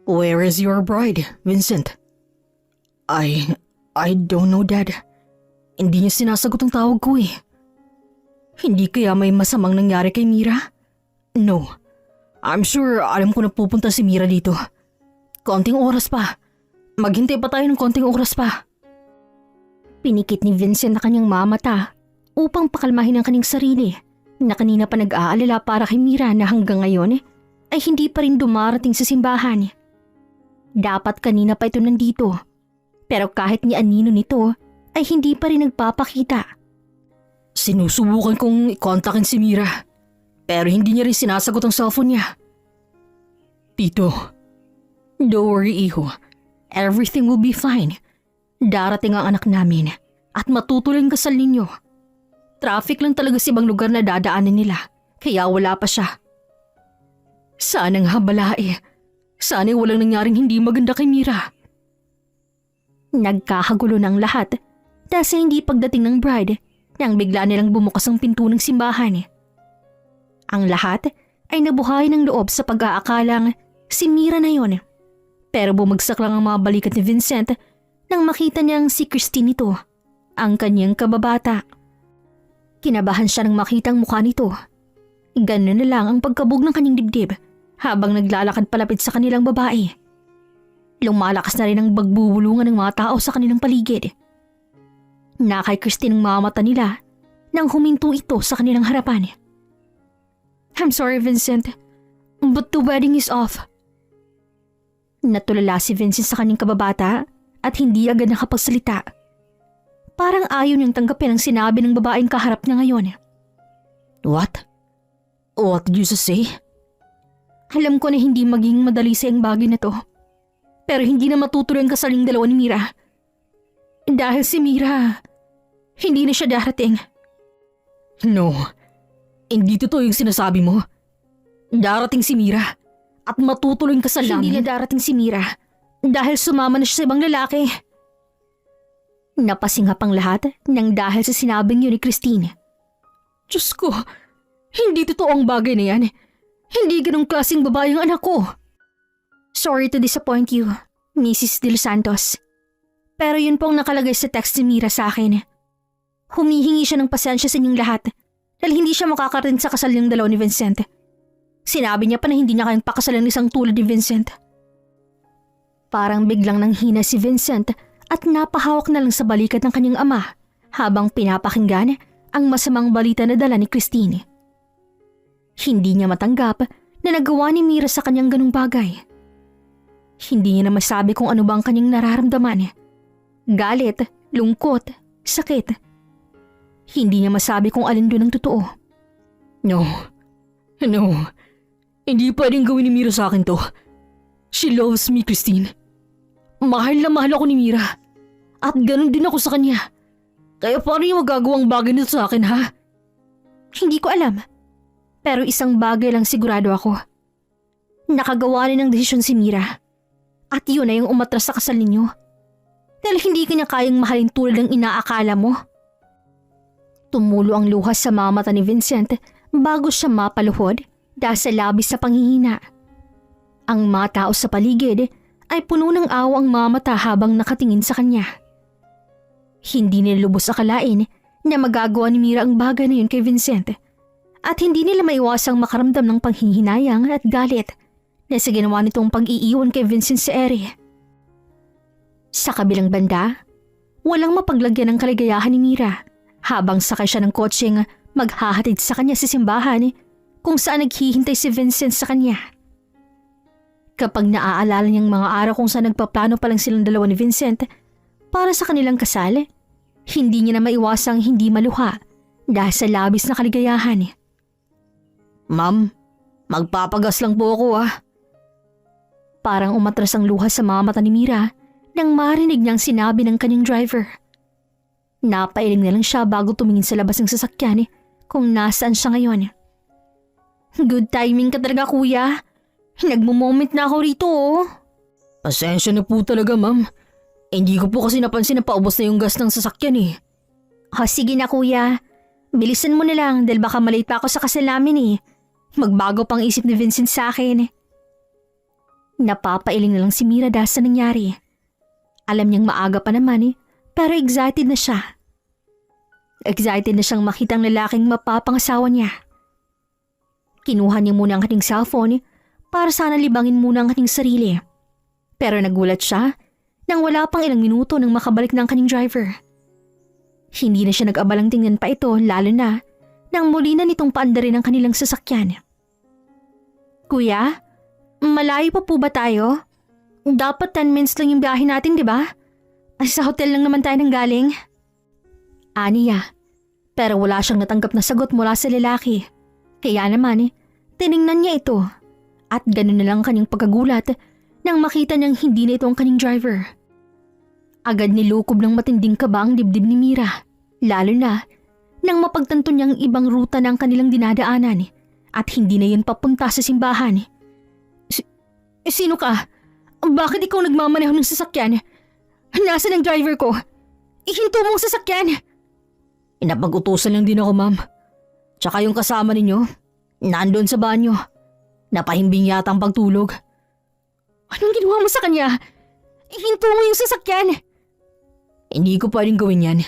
Where is your bride, Vincent? I don't know, Dad. Hindi niya sinasagot ang tawag ko eh. Hindi kaya may masamang nangyari kay Mira? No. I'm sure alam ko na pupunta si Mira dito. Konting oras pa. Maghintay pa tayo ng konting oras pa. Pinikit ni Vincent na kanyang mamata upang pakalmahin ang kanyang sarili na kanina pa nag-aalala para kay Mira na hanggang ngayon ay hindi pa rin dumarating sa simbahan. Dapat kanina pa ito nandito, pero kahit ni anino nito ay hindi pa rin nagpapakita. Sinusubukan kong i-kontakin si Mira, pero hindi niya rin sinasagot ang cellphone niya. Tito, don't worry, iho. Everything will be fine. Darating ang anak namin at matutuloy ang kasal ninyo. Traffic lang talaga sa ibang lugar na dadaanan nila, kaya wala pa siya. Sanang habalae. Sana'y walang nangyaring hindi maganda kay Mira. Nagkakagulo ng lahat dahil sa hindi pagdating ng bride nang bigla nilang bumukas ang pinto ng simbahan. Ang lahat ay nabuhay ng loob sa pag-aakalang si Mira na yon. Pero bumagsak lang ang mga balikat ni Vincent nang makita niyang si Christine ito, ang kanyang kababata. Kinabahan siya nang makita ang mukha nito. Ganun na lang ang pagkabog ng kanyang dibdib habang naglalakad palapit sa kanilang babae. Lumalakas na rin ang bagbubulungan ng mga tao sa kanilang paligid. Nakay Christine ang mga mata nila nang huminto ito sa kanilang harapan. I'm sorry, Vincent, but the wedding is off. Natulala si Vincent sa kanyang kababata at hindi agad nakapagsalita. Parang ayaw niyang tanggapin ang sinabi ng babaeng kaharap niya ngayon. What? What did you just say? Alam ko na hindi maging madali sa ang bagay na to. Pero hindi na matutuloy ang kasaling dalawa ni Mira. Dahil si Mira, hindi na siya darating. No, hindi totoo yung sinasabi mo. Darating si Mira at matutuloy ang kasal namin. Hindi na darating si Mira dahil sumama na siya sa ibang lalaki. Napasingap ang lahat nang dahil sa sinabing yun ni Christine. Diyos ko, hindi totoo ang bagay na yan. Hindi ganong klaseng babae ang anak ko. Sorry to disappoint you, Mrs. De Los Santos. Pero yun po ang nakalagay sa text ni Mira sa akin. Humihingi siya ng pasensya sa inyong lahat dahil hindi siya makakarating sa kasal ng dalawa ni Vincent. Sinabi niya pa na hindi niya kayang pakasalan ng isang tulad ni Vincent. Parang biglang nanghina si Vincent at napahawak na lang sa balikat ng kanyang ama habang pinapakinggan ang masamang balita na dala ni Christine. Hindi niya matanggap na nagawa ni Mira sa kanyang ganung bagay. Hindi niya na masabi kung ano ba ang kanyang nararamdaman. Galit, lungkot, sakit. Hindi niya masabi kung alin doon ang totoo. No. Hindi pwedeng gawin ni Mira sa akin to. She loves me, Christine. Mahal na mahal ako ni Mira. At ganun din ako sa kanya. Kaya paano niya magagawang bagay nito sa akin, ha? Hindi ko alam. Pero isang bagay lang sigurado ako. Nakagawa rin ng desisyon si Mira. At yun ay yung umatras sa kasal ninyo. Dahil hindi kanya kayang mahalin tulad ng inaakala mo. Tumulo ang luha sa mga mata ni Vincent bago siya mapaluhod dahil sa labis na panghihina. Ang mga tao sa paligid ay puno ng awa ang mga mata habang nakatingin sa kanya. Hindi nila lubos akalain na magagawa ni Mira ang bagay na yun kay Vincent. At hindi nila maiwasang makaramdam ng panghihinayang at galit na sa ginawa nitong pag-iiwan kay Vincent sa ere. Sa kabilang banda, walang mapaglagyan ng kaligayahan ni Mira habang sakay siya ng kotseng maghahatid sa kanya sa simbahan kung saan naghihintay si Vincent sa kanya. Kapag naaalala niyang mga araw kung saan nagpaplano pa lang silang dalawa ni Vincent para sa kanilang kasal, hindi niya na maiwasang hindi maluha dahil sa labis na kaligayahan. Ma'am, magpapagas lang po ako Parang umatras ang luha sa mga mata ni Mira nang marinig niyang sinabi ng kanyang driver. Napailing na lang siya bago tumingin sa labas ng sasakyan kung nasaan siya ngayon. Good timing ka talaga, kuya. Nagmo-moment na ako rito. Pasensya na po talaga, ma'am. Hindi ko po kasi napansin na paubos na yung gas ng sasakyan . Sige na, kuya. Bilisan mo na lang dahil baka malate pa ako sa kasal namin . Magbago pang isip ni Vincent sa akin. Napapailing na lang si Mira dahil sa nangyari. Alam niyang maaga pa naman pero excited na siya. Excited na siyang makita ang lalaking mapapangasawa niya. Kinuha niya muna ang kanyang cellphone para sana libangin muna ang kanyang sarili. Pero nagulat siya nang wala pang ilang minuto nang makabalik na ang kanyang driver. Hindi na siya nag-abalang tingnan pa ito lalo na nang muli na nitong paandarin ang kanilang sasakyan. Kuya, malayo pa po ba tayo? Dapat 10 minutes lang yung biyahe natin, di ba? Sa hotel lang naman tayo nang galing. Aniya, pero wala siyang natanggap na sagot mula sa lalaki. Kaya naman tiningnan niya ito at ganun na lang kanyang pagkagulat nang makita niyang hindi na ito ang kanyang driver. Agad nilukob ng matinding kaba ang dibdib ni Mira, lalo na nang mapagtanto niyang ibang ruta ng kanilang dinadaanan at hindi na yun papunta sa simbahan. Sino ka? Bakit ikaw nagmamaneho ng sasakyan? Nasaan ang driver ko? Ihinto mo ang sasakyan! Napag-utusan lang din ako, ma'am. Tsaka yung kasama ninyo, nandun sa banyo. Napahimbing yata ang pagtulog. Anong ginawa mo sa kanya? Ihinto mo yung sasakyan! Hindi ko pwedeng gawin yan.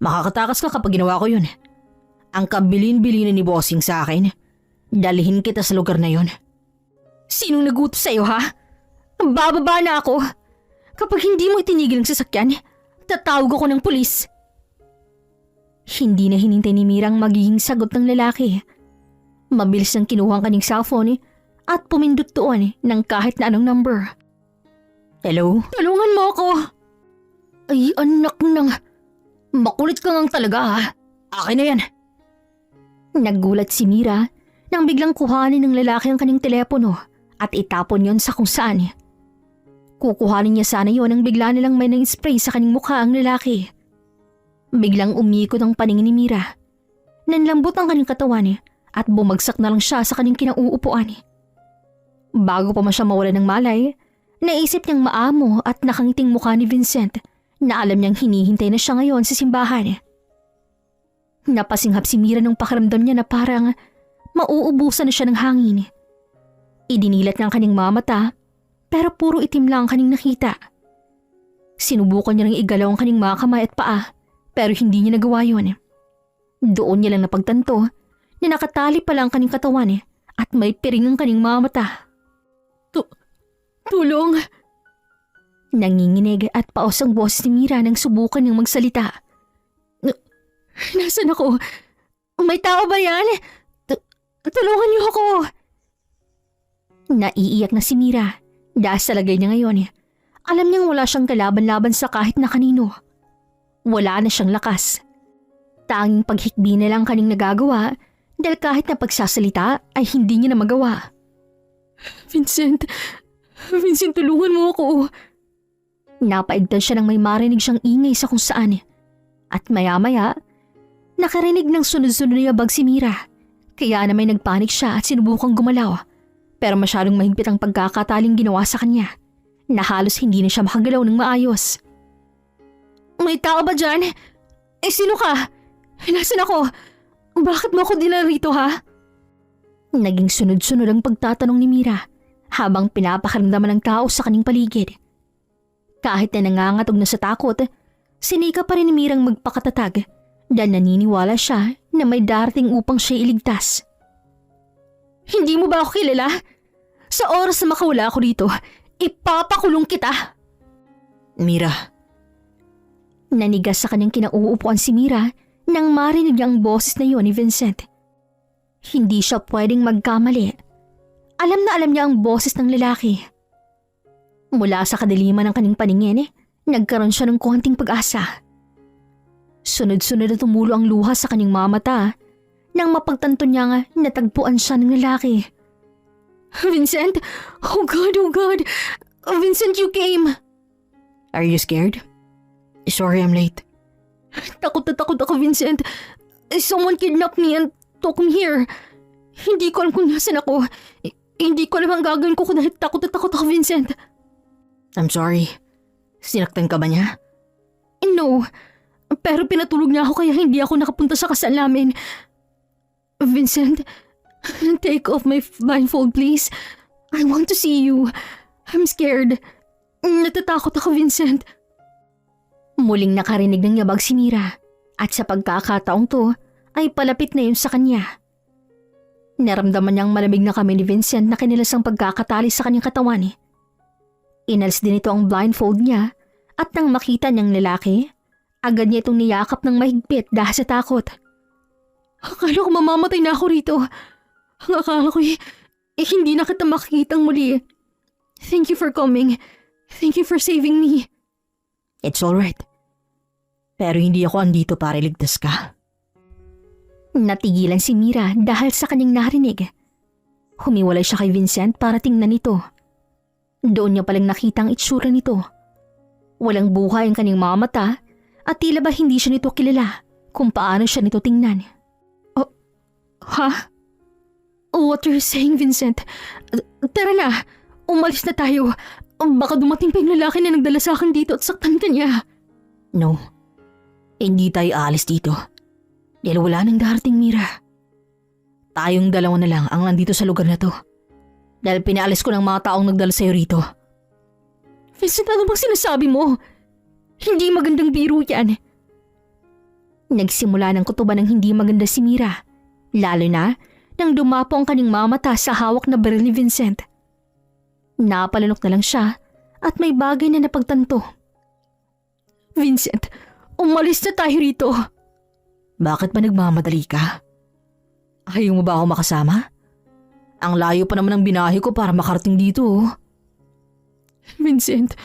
Makakatakas ka kapag ginawa ko yun. Ang kabilin-bilinan ni bossing sa akin, dalhin kita sa lugar na yon. Sinong nagutos sa'yo, ha? Bababa na ako. Kapag hindi mo itinigil ang sasakyan, tatawag ako ng pulis. Hindi na hinintay ni Mira ang magiging sagot ng lalaki. Mabilis nang kinuha ang kanyang cellphone at pumindot doon ng kahit na anong number. Hello? Tulungan mo ako! Ay, anak nang... Makulit ka ngang talaga, ha? Akin na yan. Nagulat si Mira nang biglang kuhanin ng lalaki ang kanyang telepono at itapon yon sa kung saan. Kukuhanin niya sana yon nang bigla nilang may nang-spray sa kanyang mukha ang lalaki. Biglang umikot ang paningin ni Mira. Nanlambot ang kanyang katawan at bumagsak na lang siya sa kanyang kinauupuan. Bago pa man siya mawala ng malay, naisip niyang maamo at nakangiting mukha ni Vincent na alam niyang hinihintay na siya ngayon sa simbahan. Napasinghap si Mira nung pakiramdam niya na parang mauubusan na siya ng hangin. Idinilat ng kanyang mga mata pero puro itim lang ang kanyang nakita. Sinubukan niya ring igalaw ang kanyang mga kamay at paa pero hindi niya nagawa yun. Doon niya lang napagtanto na nakatali pala ang kanyang katawan at may piring ang kanyang mga mata. Tulong! Nanginginig at paos ang boses ni Mira nang subukan niyang magsalita. Nasaan ako? May tao ba yan? Tulungan niyo ako! Naiiyak na si Mira dahil sa lagay niya ngayon. Alam niyang wala siyang kalaban-laban sa kahit na kanino. Wala na siyang lakas. Tanging paghikbi na lang kaning nagagawa dahil kahit na pagsasalita ay hindi niya na magawa. Vincent, tulungan mo ako. Napaigtan siya nang may marinig siyang ingay sa kung saan. At maya-maya, nakarinig ng sunod-sunod na yabag si Mira. Kaya na may nagpanik siya at sinubukang gumalaw. Pero masyadong mahigpit ang pagkakataling ginawa sa kanya na halos hindi na siya makagalaw ng maayos. May tao ba dyan? Sino ka? Nasaan ako? Bakit mo ako dinala rito, ha? Naging sunod-sunod ang pagtatanong ni Mira habang pinapakaramdaman ng tao sa kanyang paligid. Kahit na nangangatog na sa takot, sinika pa rin ni Mirang magpakatatag dahil naniniwala siya na may darating upang siya iligtas. Hindi mo ba ako kilala? Sa oras na makawala ako dito, ipapakulong kita! Mira. Nanigas sa kanyang kinauupuan si Mira nang marinig niya ang boses na iyon ni Vincent. Hindi siya pwedeng magkamali. Alam na alam niya ang boses ng lalaki. Mula sa kadiliman ng kanyang paningin, nagkaroon siya ng konting pag-asa. Sunod-sunod na tumulo ang luha sa kanyang mga mata nang mapagtanto niya nga natagpuan siya ng lalaki. Vincent! Oh God! Vincent, you came! Are you scared? Sorry I'm late. Takot na takot ako, Vincent. Someone kidnapped me and took me here. Hindi ko alam kung nasan ako. Hindi ko alam ang gagawin ko dahil takot na takot ako, Vincent. I'm sorry. Sinaktan ka ba niya? No. Pero pinatulog niya ako kaya hindi ako nakapunta sa kasal namin. Vincent, take off my blindfold, please. I want to see you. I'm scared. Natatakot ako, Vincent. Muling nakarinig ng yabag si Mira at sa pagkakataong to ay palapit na yun sa kanya. Naramdaman niyang malamig na kami ni Vincent na kinilasang pagkakatali sa kanyang katawan. Inalis din ito ang blindfold niya at nang makita niyang lalaki, agad niya itong niyakap ng mahigpit dahil sa takot. Akala ko mamamatay na ako rito. Ang akala ko hindi na kita makikitang muli. Thank you for coming. Thank you for saving me. It's alright. Pero hindi ako andito para iligtas ka. Natigilan si Mira dahil sa kanyang narinig. Humiwalay siya kay Vincent para tingnan ito. Doon niya palang nakita ang itsura nito. Walang buhay ang kanyang mga mata at tila ba hindi siya nito kilala kung paano siya nito tingnan. Oh, ha? What are you saying, Vincent? Tara na, umalis na tayo. Baka dumating pa yung lalaki na nagdala sa akin dito at saktan ka niya. No, hindi tayo aalis dito. Dahil wala nang darating, Mira. Tayong dalawa na lang ang nandito sa lugar na to. Dahil pinaalis ko ng mga taong nagdala sa'yo rito. Vincent, ano bang sinasabi mo? Hindi magandang biro yan. Nagsimula ng kutuban ng hindi maganda si Mira, lalo na nang dumapo ang kanyang mamata sa hawak na baril ni Vincent. Napalunok na lang siya at may bagay na napagtanto. Vincent, umalis na tayo rito. Bakit ba nagmamadali ka? Ayaw mo ba ako makasama? Ang layo pa naman ng binahe ko para makarating dito. Vincent.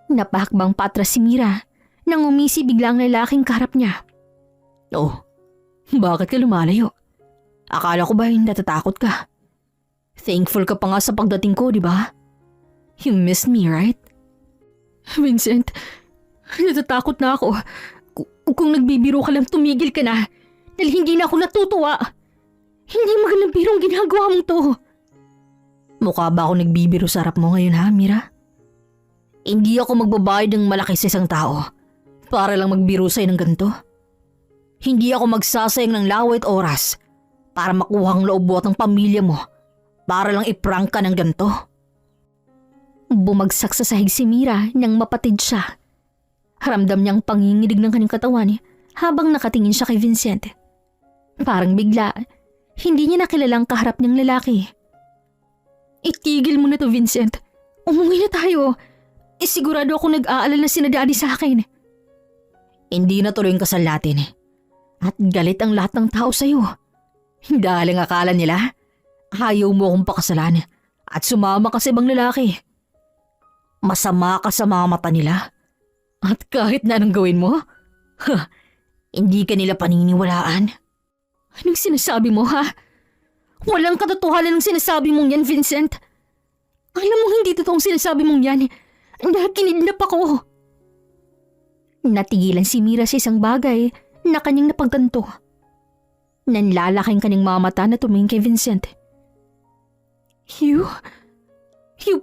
Napahakbang patras si Mira nang umisi biglang lalaking kaharap niya. Oh, bakit ka lumalayo? Akala ko ba hindi natatakot ka? Thankful ka pa nga sa pagdating ko, di ba? You missed me, right? Vincent, natatakot na ako. Kung nagbibiro ka lang, tumigil ka na. Dahil hindi na ako natutuwa. Hindi magandang birong ginagawa mong to. Mukha ba ako nagbibiro sa harap mo ngayon, ha, Mira? Hindi ako magbabayad ng malaki sa isang tao para lang magbiro sa'yo ng ganito. Hindi ako magsasayang ng laway at oras para makuha ang loob mo at ang pamilya mo para lang iprank ka ng ganito. Bumagsak sa sahig si Mira nang mapatid siya. Ramdam niyang panginginig ng kanyang katawan habang nakatingin siya kay Vincent. Parang bigla, hindi niya nakilalang kaharap niyang lalaki. Itigil mo na to, Vincent. Umuwi na tayo. Sigurado ako nag-aalala si na Daddy sa akin. Hindi na tuloy ang kasal natin. At galit ang lahat ng tao sa'yo. Dahil ang akala nila, ayaw mo akong pakasalan at sumama ka sa ibang lalaki. Masama ka sa mga mata nila. At kahit na anong gawin mo, hindi ka nila paniniwalaan. Anong sinasabi mo, ha? Walang katotohanan ng sinasabi mong yan, Vincent. Alam mo hindi totoong sinasabi mong yan. Dahil kinidnap ako. Natigilan si Mira sa isang bagay na kanyang napagtanto. Nanlalaking kanyang mga mata na tumingin kay Vincent. You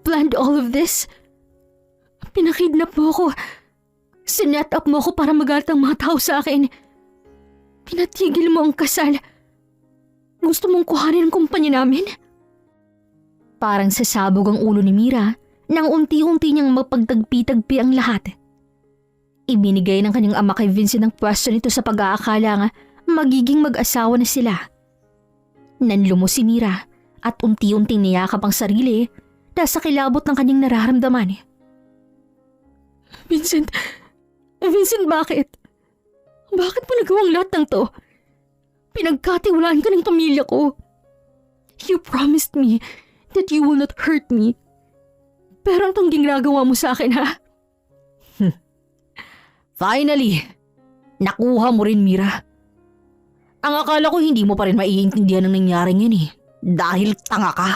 planned all of this? Pinakidnap mo ako. Sinet up mo ako para magalit ang mga tao sa akin. Pinatigil mo ang kasal. Gusto mong kuhanin ang kumpanya namin? Parang sasabog ang ulo ni Mira nang unti-unti niyang mapagtagpi-tagpi ang lahat. Ibinigay ng kanyang ama kay Vincent ang pwesto nito sa pag-aakala nga magiging mag-asawa na sila. Nanlumo si Mira at unti-unting niyakap ang sarili dahil sa kilabot ng kanyang nararamdaman. Vincent, bakit? Bakit mo nagawang lahat ng to? Pinagkatiwalaan ka ng pamilya ko. You promised me that you will not hurt me. Pero anong ginagawa mo sa akin, ha? Finally, nakuha mo rin, Mira. Ang akala ko hindi mo pa rin maiintindihan ang nangyaring yan dahil tanga ka.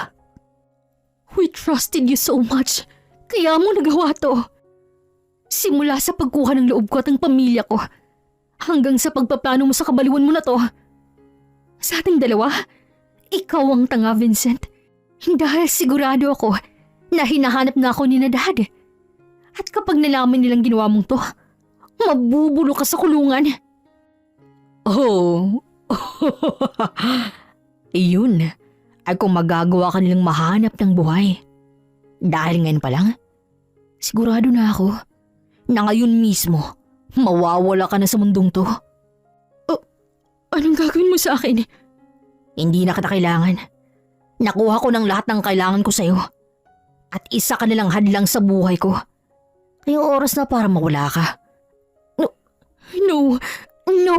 We trusted you so much, kaya mo nagawa to. Simula sa pagkuha ng loob ko at ng pamilya ko, hanggang sa pagpaplano mo sa kabaliwan mo na to. Sa ating dalawa, ikaw ang tanga, Vincent. Dahil sigurado ako na hinahanap na ako ni na Dad. At kapag nalaman nilang ginawa mong to, mabubulo ka sa kulungan. Oh, iyon ay kung magagawa ka nilang mahanap ng buhay. Dahil ngayon pa lang, sigurado na ako na ngayon mismo mawawala ka na sa mundong to. Anong gagawin mo sa akin? Hindi na kita kailangan. Nakuha ko ng lahat ng kailangan ko sa'yo. At isa ka nilang hadlang sa buhay ko. Kaya oras na para mawala ka. No. No.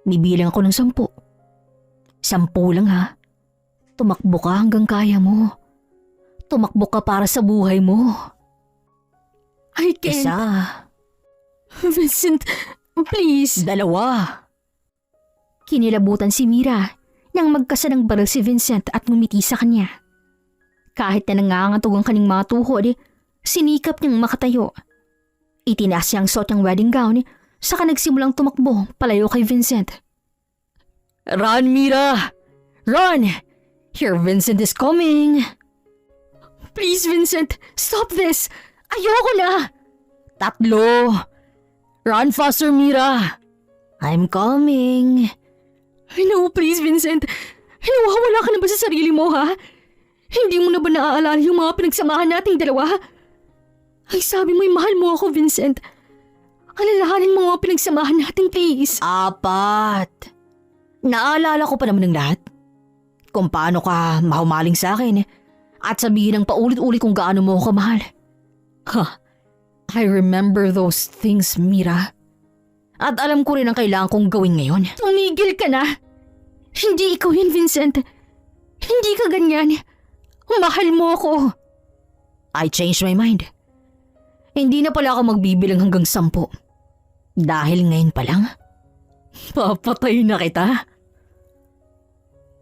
Bibilang ako ng 10. 10 lang ha. Tumakbo ka hanggang kaya mo. Tumakbo ka para sa buhay mo. I can't. Isa. Vincent, please. 2. Kinilabutan si Mira nang magkasanang baril si Vincent at ngumiti sa kanya. Kahit na nangangatog ang kaning mga tuhod, sinikap niyang makatayo. Itinaas niya ang suot niyang wedding gown saka nagsimulang tumakbo palayo kay Vincent. Run, Mira! Run! Here Vincent is coming! Please, Vincent, stop this. Ayoko na. 3. Run faster, Mira! I'm coming! No, please, Vincent. Nawawala ka na ba sa sarili mo, ha? Hindi mo na ba naaalala yung mga pinagsamahan nating dalawa? Ay, sabi mo'y mahal mo ako, Vincent. Alalahanin mo mga pinagsamahan natin, please. 4. Naalala ko pa naman ng lahat. Kung paano ka mahumaling sa akin at sabihin ng paulit-ulit kung gaano mo ako kamahal. I remember those things, Mira. At alam ko rin ang kailangan kong gawin ngayon. Tumigil ka na. Hindi ikaw yun, Vincent. Hindi ka ganyan. Mahal mo ako. I changed my mind. Hindi na pala ako magbibilang hanggang 10. Dahil ngayon pa lang, papatay na kita.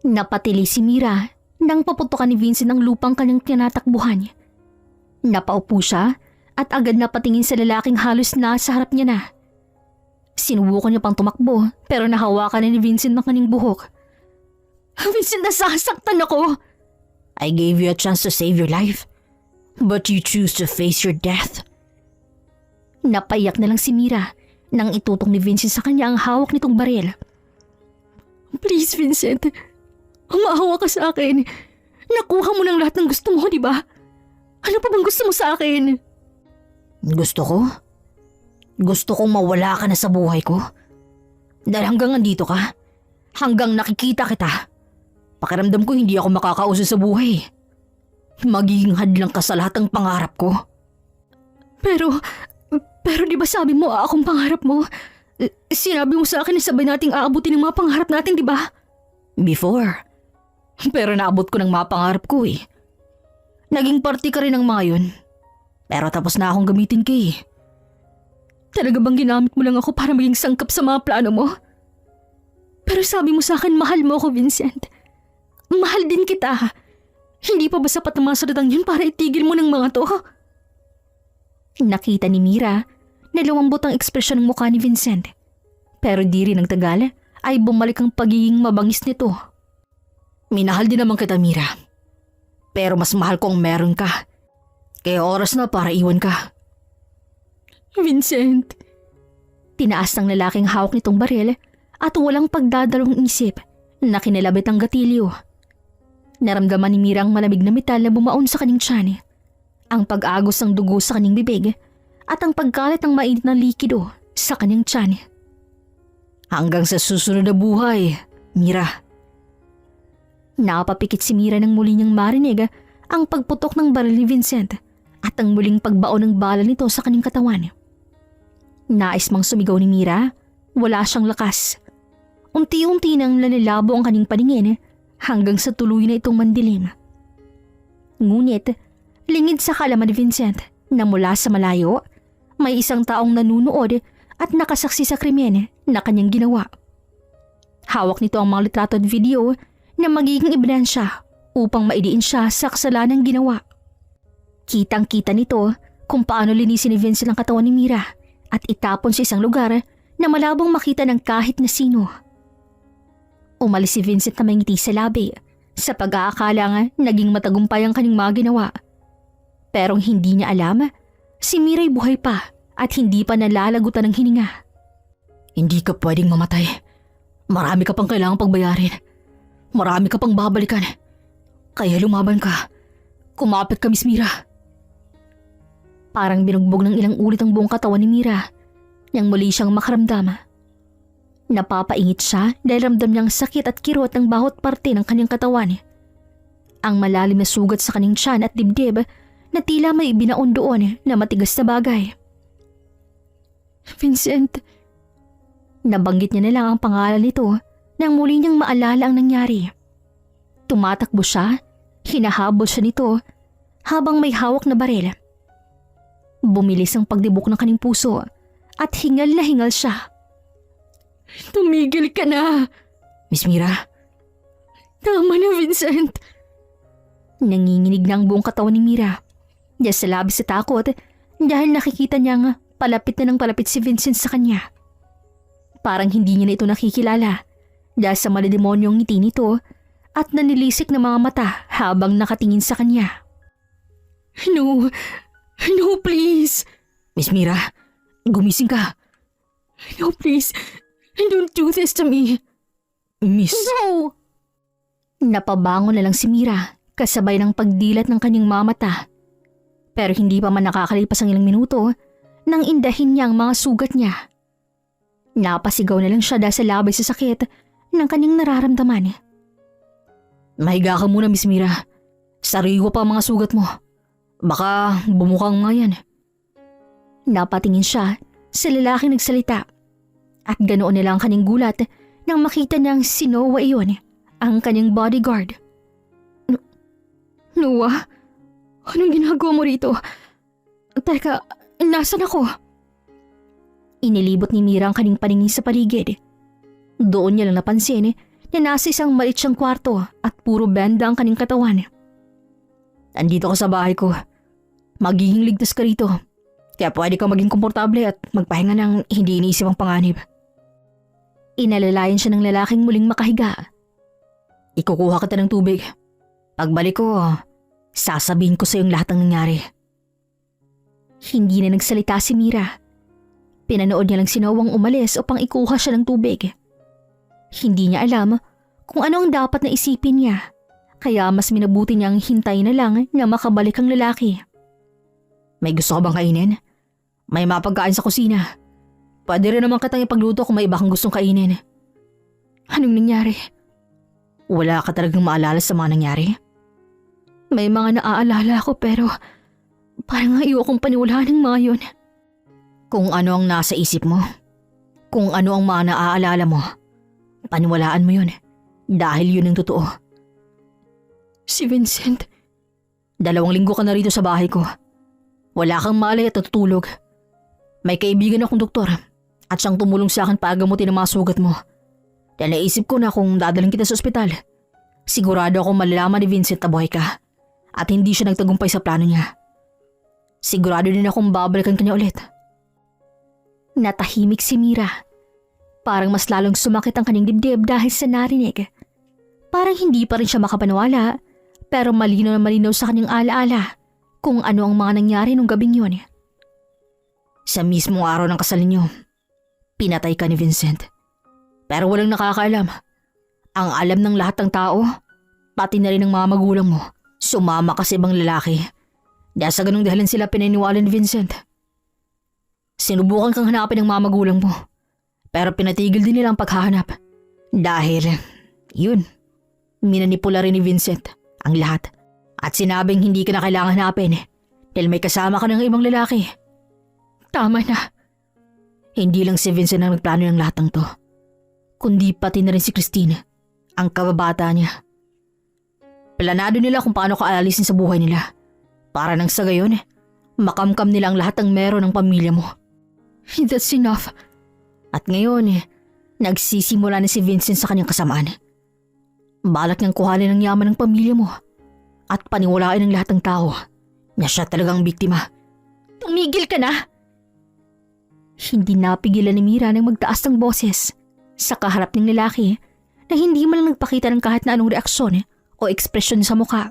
Napatili si Mira nang paputokan ni Vincent ang lupang kanyang tinatakbuhan. Napaupo siya at agad napatingin sa lalaking halos nasa harap niya na. Sinubukan niya pang tumakbo pero nahawakan na ni Vincent ng kanyang buhok. Vincent, nasasaktan ako. I gave you a chance to save your life, but you choose to face your death. Napaiyak na lang si Mira nang itutong ni Vincent sa kanya ang hawak nitong baril. Please, Vincent. Umaawa ka sa akin. Nakuha mo ng lahat ng gusto mo, di ba? Ano pa bang gusto mo sa akin? Gusto ko? Gusto kong mawala ka na sa buhay ko. Dahil hanggang nandito ka, hanggang nakikita kita, pakiramdam ko hindi ako makakauso sa buhay. Magiging hadlang ka sa lahat ng pangarap ko. Pero di ba sabi mo akong pangarap mo? Sinabi mo sa akin na sabay nating aabutin ng mga pangarap natin, di ba? Before. Pero naabot ko ng mga pangarap ko eh. Naging party ka rin ng mga yun. Pero tapos na akong gamitin ka eh. Talaga bang ginamit mo lang ako para maging sangkap sa mga plano mo? Pero sabi mo sa akin mahal mo ako, Vincent. Mahal din kita. Hindi pa ba sapat ang mga salitang yun para itigil mo ng mga to? Nakita ni Mira na lumambot ang ekspresyon ng mukha ni Vincent. Pero di rin ng tagal ay bumalik ang pagiging mabangis nito. Minahal din naman kita, Mira. Pero mas mahal ko ang meron ka. Kaya oras na para iwan ka. Vincent. Tinaas ng lalaking hawak nitong baril at walang pagdadalawang isip na kinalabit ang gatilyo. Naramdaman ni Mira ang malamig na metal na bumaon sa kanyang tiyan, ang pag-agos ng dugo sa kanyang bibig at ang pagkalat ng mainit na likido sa kanyang tiyan. Hanggang sa susunod na buhay, Mira. Napapikit si Mira nang muli niyang marinig ang pagputok ng baril ni Vincent at ang muling pagbaon ng bala nito sa kanyang katawan. Nais mang sumigaw ni Mira, wala siyang lakas. Unti-unti nang lalabo ang kanyang paningin hanggang sa tuloy na itong mandilim. Ngunit, lingid sa kaalaman ni Vincent na mula sa malayo, may isang taong nanunood at nakasaksi sa krimen na kanyang ginawa. Hawak nito ang mga litrato at video na magiging ebidensya upang maidiin siya sa kasalanang ginawa. Kitang-kita nito kung paano linisin ni Vincent ang katawan ni Mira at itapon sa isang lugar na malabong makita ng kahit na sino. Umalis si Vincent na may ngiti sa labi sa pag-aakala nga naging matagumpay ang kanyang mga ginawa. Pero hindi niya alam, si Mira'y buhay pa at hindi pa nalalagutan ng hininga. Hindi ka pwedeng mamatay. Marami ka pang kailangang pagbayarin. Marami ka pang babalikan. Kaya lumaban ka. Kumapit ka, Miss Mira. Parang binugbog ng ilang ulit ang buong katawan ni Mira nang muli siyang makaramdam. Napapaingit siya dahil ramdam niyang sakit at kirot ng bawat parte ng kanyang katawan. Ang malalim na sugat sa kanyang tiyan at dibdib na tila may ibinaon doon na matigas na bagay. Vincent. Nabanggit niya na lang ang pangalan nito nang muli niyang maalala ang nangyari. Tumatakbo siya, hinahabol siya nito habang may hawak na baril. Bumilis ang pagdibok ng kanyang puso at hingal na hingal siya. Tumigil ka na. Miss Mira, Tama na, Vincent. Nanginginig na ang buong katawan ni Mira. Diya sa labis sa takot dahil nakikita niyang palapit na ng palapit si Vincent sa kanya. Parang hindi niya na ito nakikilala dahil sa malademonyong ngiti nito at nanilisik na mga mata habang nakatingin sa kanya. No. No, please. Miss Mira, gumising ka. No, please. Don't do this to me. Miss, No! Napabangon na lang si Mira kasabay ng pagdilat ng kanyang mga mata. Pero hindi pa man nakakalipas ang ilang minuto nang indahin niya ang mga sugat niya. Napasigaw na lang siya dahil sa labay sa sakit ng kanyang nararamdaman. mahiga ka muna, Miss Mira. Sariwa pa ang mga sugat mo. Baka bumukang mga yan. Napatingin siya sa lalaking nagsalita at ganoon nila ang kanyang gulat nang makita niyang si Noah iyon, ang kanyang bodyguard. Noah, anong ginagawa mo rito? Teka, nasan ako? Inilibot ni Mira ang kanyang paningin sa paligid. Doon niya lang napansin na nasa isang maliit siyang kwarto at puro benda ang kanyang katawan. Andito ka sa bahay ko. Magiging ligtas ka rito. Kaya pwede kang maging komportable at magpahinga ng hindi iniisip ang panganib. Inalalayan siya ng lalaking muling makahiga. Ikukuha kita ng tubig. Pagbalik ko, sasabihin ko sa iyong lahat ng nangyari. Hindi na nagsalita si Mira. Pinanood niya lang si Noah umalis upang ikuha siya ng tubig. Hindi niya alam kung ano ang dapat na isipin niya. Kaya mas minabuti niyang hintay na lang na makabalik ang lalaki. May gusto ka bang kainin? May mapagkain sa kusina. Pwede rin naman kitang ipagluto kung may iba kang gustong kainin. Anong nangyari? Wala ka talagang maalala sa mga nangyari? May mga naaalala ko pero parang ayokong paniwalaan ng mga yun. Kung ano ang nasa isip mo, kung ano ang mga naaalala mo, paniwalaan mo yun dahil yun ang totoo. Si Vincent. 2 linggo ka na rito sa bahay ko. Wala kang malay at natutulog. May kaibigan akong doktor at siyang tumulong sa akin para gamutin ang mga sugat mo. Dahil naisip ko na kung dadaling kita sa ospital, sigurado akong malalaman ni Vincent na buhay ka at hindi siya nagtagumpay sa plano niya. Sigurado din akong babalikan kanya ulit. Natahimik si Mira. Parang mas lalong sumakit ang kanyang dibdib dahil sa narinig. Parang hindi pa rin siya makapaniwala pero malinaw na malinaw sa kanyang alaala kung ano ang mga nangyari nung gabing yun. Sa mismong araw ng kasal niyo, pinatay ka ni Vincent. Pero walang nakakaalam. Ang alam ng lahat ng tao, pati na rin ng mga magulang mo, sumama ka sa ibang lalaki. Dahil sa ganung dahilan sila pinaniwala ni Vincent. Sinubukan kang hanapin ng mga magulang mo, pero pinatigil din nila ang paghahanap. Dahil, yun, minanipula rin ni Vincent ang lahat. At sinabing hindi ka na kailangan hanapin dahil may kasama ka ng ibang lalaki. Tama na. Hindi lang si Vincent ang nagplano ng lahat ng to, kundi pati na rin si Christine, ang kababata niya. Planado nila kung paano ka aalisin sa buhay nila para nang sa gayon, makamkam nila ang lahat ng meron ng pamilya mo. That's enough. At ngayon, nagsisimula na si Vincent sa kanyang kasamaan. Balak niyang kuhanin ang yaman ng pamilya mo at paniwalaan ng lahat ng tao na siya talagang biktima. Tumigil ka na! Hindi napigilan ni Mira nang magtaas ng boses sa kaharap ng lalaki na hindi man lang nagpakita ng kahit na anong reaksyon o ekspresyon sa mukha.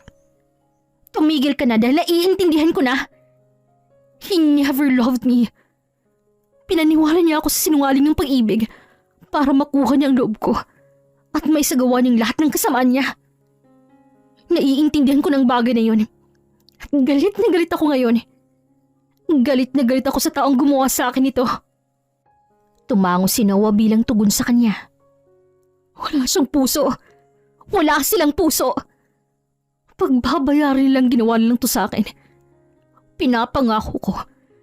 Tumigil ka na dahil naiintindihan ko na. He never loved me. Pinaniwala niya ako sa sinungaling ng pag-ibig para makuha niya ang loob ko at may sagawa niyang lahat ng kasamaan niya. Naiintindihan ko ng bagay na yun. At galit na galit ako ngayon. Galit na galit ako sa taong gumawa sa akin ito. Tumango si Noah bilang tugon sa kanya. Wala siyang puso. Wala silang puso. Pagbabayaran nilang ginawa nilang to sa akin. Pinapangako ko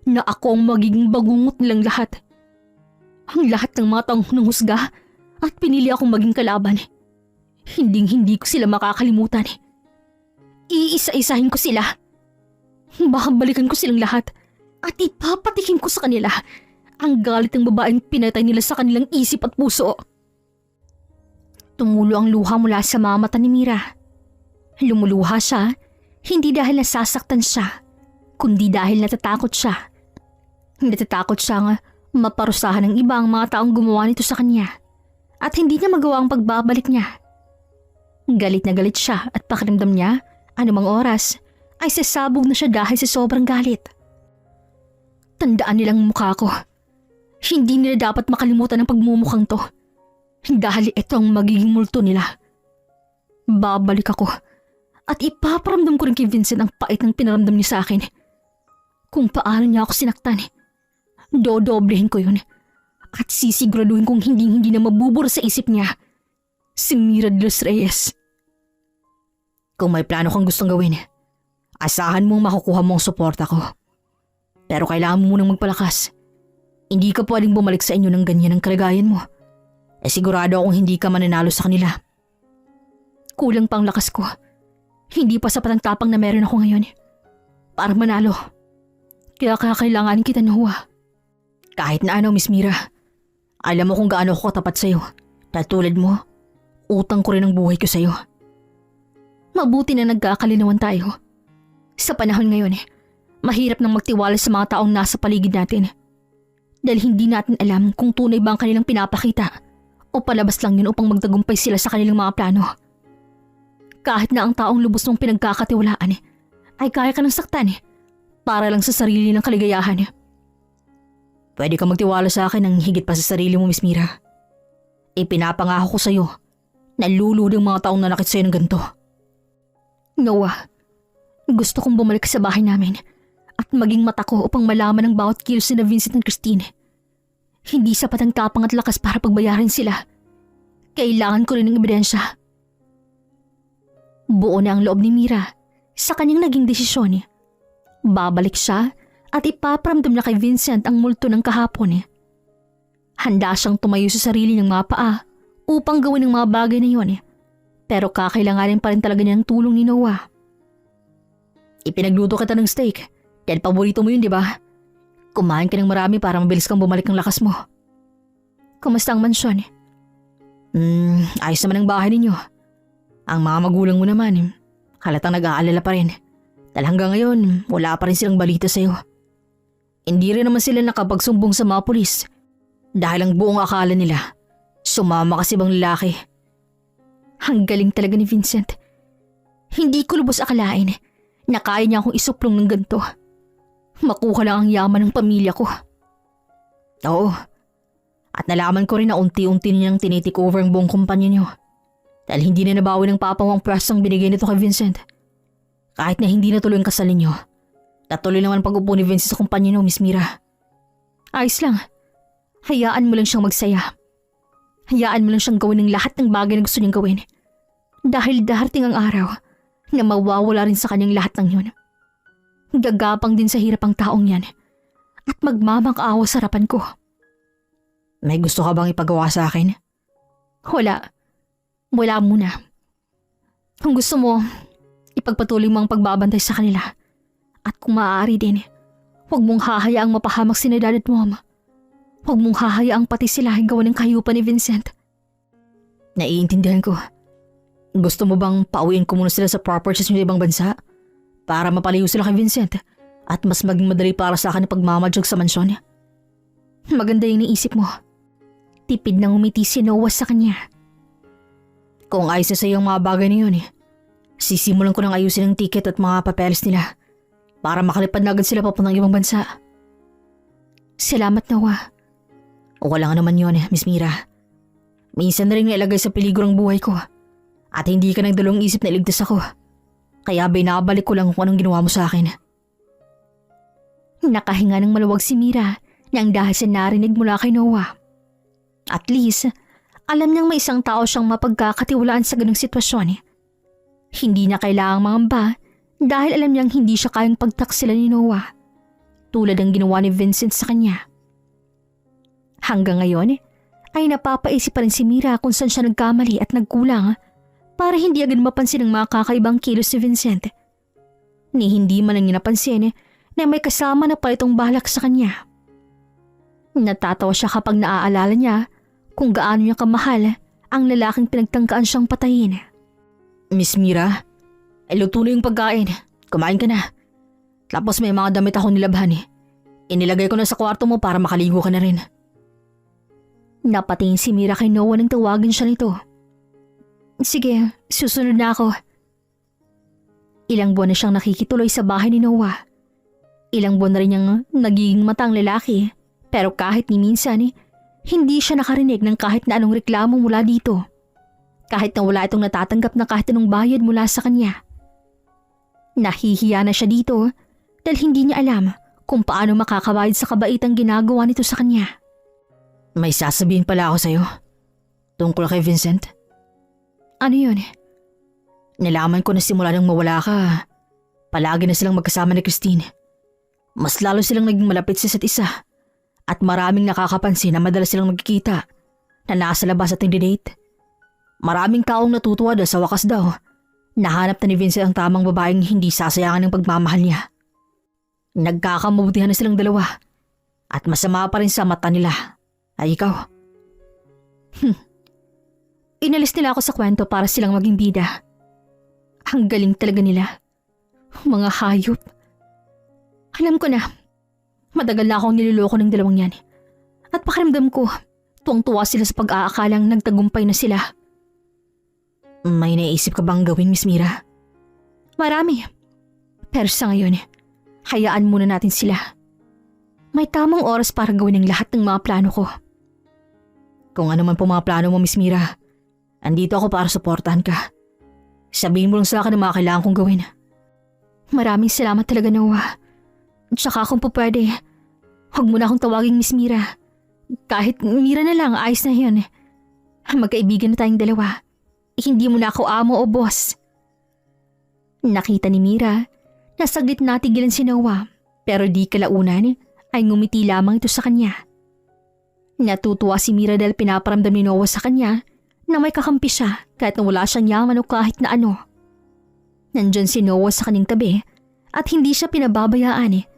na ako ang magiging bagungot nilang lahat. Ang lahat ng mga taong nanghusga at pinili akong maging kalaban. Hinding-hindi ko sila makakalimutan. Iisa-isahin ko sila. Babalikan ko silang lahat at ipapatikim ko sa kanila ang galit ng babaeng pinatay nila sa kanilang isip at puso. Tumulo ang luha mula sa mga mata ni Mira. Lumuluha siya, hindi dahil nasasaktan siya, kundi dahil natatakot siya. Natatakot siyang maparusahan ng iba ang mga taong gumawa nito sa kanya at hindi niya magawa ang pagbabalik niya. Galit na galit siya at pakiramdam niya, anumang oras, ay sasabog na siya dahil sa sobrang galit. Tandaan nilang mukha ko. Hindi nila dapat makalimutan ang pagmumukhang to. Dahil ito ang magiging multo nila. Babalik ako at ipaparamdam ko rin kay Vincent ang pait ng pinaramdam niya sa akin. Kung paano niya ako sinaktan, dodoblehin ko yun at sisiguraduhin kong hindi na mabubura sa isip niya si Mira de los Reyes. Kung may plano kang gustong gawin, asahan mong makukuha mo ang suporta ko. Pero kailangan mo munang magpalakas. Hindi ka pwedeng bumalik sa inyo ng ganyan ang kalagayan mo. Sigurado akong hindi ka mananalo sa kanila. Kulang pang lakas ko. Hindi pa sapat ang tapang na meron ako ngayon para manalo. Kaya kakailangan kita, Noah. Kahit na ano, Miss Mira. Alam mo kung gaano ako katapat sa'yo. Dahil tulad mo, utang ko rin ang buhay ko sa'yo. Mabuti na nagkakalinawan tayo. Sa panahon ngayon, mahirap nang magtiwala sa mga taong nasa paligid natin. Dahil hindi natin alam kung tunay ba ang kanilang pinapakita o palabas lang yun upang magtagumpay sila sa kanilang mga plano. Kahit na ang taong lubos mong pinagkakatiwalaan ay kaya ka ng saktan para lang sa sarili ng kaligayahan. Pwede ka magtiwala sa akin ng higit pa sa sarili mo, Miss Mira. Ipinapangako ko sa'yo na luluding mga taong nanakit sa'yo ng ganito. Noah, gusto kong bumalik sa bahay namin at maging mata ko upang malaman ang bawat kilos ni Vincent at Christine. Hindi sapat ang tapang at lakas para pagbayarin sila. Kailangan ko rin ng ebidensya. Buo na ang loob ni Mira sa kanyang naging desisyon. Babalik siya at ipaparamdam na kay Vincent ang multo ng kahapon. Handa siyang tumayo sa sarili ng mga paa upang gawin ang mga bagay na yon. Pero kakailanganin pa rin talaga niya ng tulong ni Noah. Ipinagluto kita ng steak dahil paborito mo yun, di ba? Kumain ka ng marami para mabilis kang bumalik ng lakas mo. Kumusta ang mansyon? Ayos naman ang bahay ninyo. Ang mga magulang mo naman, halatang nag-aalala pa rin. Dahil hanggang ngayon, wala pa rin silang balita sa'yo. Hindi rin naman sila nakapagsumbong sa mga pulis. Dahil ang buong akala nila, sumama kasi bang lalaki. Ang galing talaga ni Vincent. Hindi ko lubos akalain na kaya niya akong isuplong ng ganito. Makuha lang ang yaman ng pamilya ko. Oo. At nalaman ko rin na unti-unti niyang tinitake over ang buong kumpanya niyo. Dahil hindi na nabawi ng papa mo ang prastang binigay nito kay Vincent. Kahit na hindi natuloy ang kasal ninyo, natuloy naman pag-upo ni Vincent sa kumpanya niyo, Miss Mira. Ayos lang. Hayaan mo lang siyang magsaya. Hayaan mo lang siyang gawin ng lahat ng bagay na gusto niyang gawin. Dahil darating ang araw na mawawala rin sa kanyang lahat ng yun. Gagapang din sa hirap ang taong yan at magmamak-awa sa harapan ko. May gusto ka bang ipagawa sa akin? Wala. Wala muna. Kung gusto mo, ipagpatuloy mo ang pagbabantay sa kanila. At kung maaari din, huwag mong hahayaang mapahamak si Dad at Mom. Huwag mong hahayaang pati sila ay gawa ng kahiyupan ni Vincent. Naiintindihan ko. Gusto mo bang pauwiin ko muna sila sa properties ng ibang bansa? Para mapalayo sila kay Vincent at mas maging madali para sa akin ang pagmamadyag sa mansyon. Maganda yung naisip mo. Tipid nang umiti si Noah sa kanya. Kung ayos na sa'yo ang mga bagay na yun, sisimulan ko nang ayusin ang ticket at mga papeles nila para makalipad na agad sila papuntang ibang bansa. Salamat, Noah. Wala nga naman yun, Miss Mira. Minsan na rin nailagay sa peligro ang buhay ko at hindi ka nagdalawang isip na iligtas ako Kaya binabalik ko lang kung anong ginawa mo sa akin. Nakahinga ng maluwag si Mira nang dahil sa narinig mula kay Noah. At least, alam niyang may isang tao siyang mapagkakatiwalaan sa ganung sitwasyon. Hindi na kailangang mangamba dahil alam niyang hindi siya kayang pagtaksilan ni Noah, tulad ng ginawa ni Vincent sa kanya. Hanggang ngayon, ay napapaisip pa rin si Mira kung saan siya nagkamali at nagkulang para hindi agad mapansin ang mga kakaibang kilos ni Vincent. Ni hindi man lang niya napansin na may kasama na pala itong balak sa kanya. Natatawa siya kapag naaalala niya kung gaano niya kamahal ang lalaking pinagtangkaan siyang patayin. Miss Mira, ay luto na yung pagkain. Kumain ka na. Tapos may mga damit ako nilabhan. Inilagay ko na sa kwarto mo para makaligo ka na rin. Napatingin si Mira kay Noah nang tawagin siya nito. Sige, susunod na ako. Ilang buwan na siyang nakikituloy sa bahay ni Noah. Ilang buwan na rin niyang nagiging matang lalaki, pero kahit ni minsan, hindi siya nakarinig ng kahit na anong reklamo mula dito. Kahit na wala itong natatanggap na kahit anong bayad mula sa kanya. Nahihiya na siya dito dahil hindi niya alam kung paano makakabayad sa kabaitang ginagawa nito sa kanya. May sasabihin pala ako sa'yo. Tungkol kay Vincent. Ano yun? Nalaman ko na simula nang mawala ka, palagi na silang magkasama ni Christine. Mas lalo silang naging malapit sa isa't isa. At maraming nakakapansin na madalas silang magkikita na nasa labas at nagdi-date. Maraming taong natutuwa dahil sa wakas daw, nahanap na ni Vincent ang tamang babaeng hindi sasayangan ng pagmamahal niya. Nagkakamabutihan na silang dalawa at masama pa rin sa mata nila. Ay ikaw. Inalis nila ako sa kwento para silang maging bida. Ang galing talaga nila. Mga hayop. Alam ko na, matagal na akong niloloko ng dalawang yan. At pakiramdam ko, tuwang-tuwa sila sa pag-aakalang nagtagumpay na sila. May naisip ka bang gawin, Miss Mira? Marami. Pero sa ngayon, hayaan muna natin sila. May tamang oras para gawin ang lahat ng mga plano ko. Kung ano man po mga plano mo, Miss Mira, andito ako para suportahan ka. Sabihin mo lang sa akin ang mga kailangan kong gawin. Maraming salamat talaga, Noah. Tsaka kung po pwede, huwag mo na akong tawaging Miss Mira. Kahit Mira na lang, ayos na yun. Magkaibigan na tayong dalawa. Hindi mo na ako amo o boss. Nakita ni Mira na saglit natigilan si Noah, pero di kalaunan ay ngumiti lamang ito sa kanya. Natutuwa si Mira dahil pinaparamdam ni Noah sa kanya na may kakampi siya kahit na wala siyang yaman o kahit na ano. Nandyan si Noah sa kanyang tabi at hindi siya pinababayaan.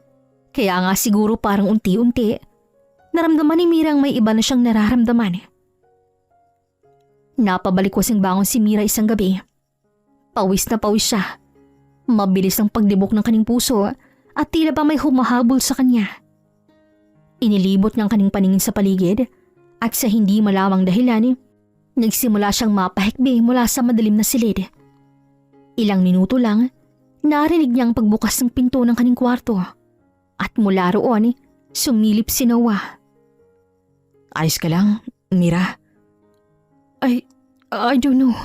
Kaya nga siguro parang unti-unti, naramdaman ni Mira ang may iba na siyang nararamdaman. Napabalikwas ang bangon si Mira isang gabi. Pawis na pawis siya. Mabilis ang pagdibok ng kanyang puso at tila ba may humahabol sa kanya. Inilibot ng kanyang paningin sa paligid at sa hindi malawang dahilan, nagsimula siyang mapahikbi mula sa madilim na silid. Ilang minuto lang, narinig niya ang pagbukas ng pinto ng kanyang kwarto. At mula roon, sumilip si Noah. Ayos ka lang, Mira? I don't know.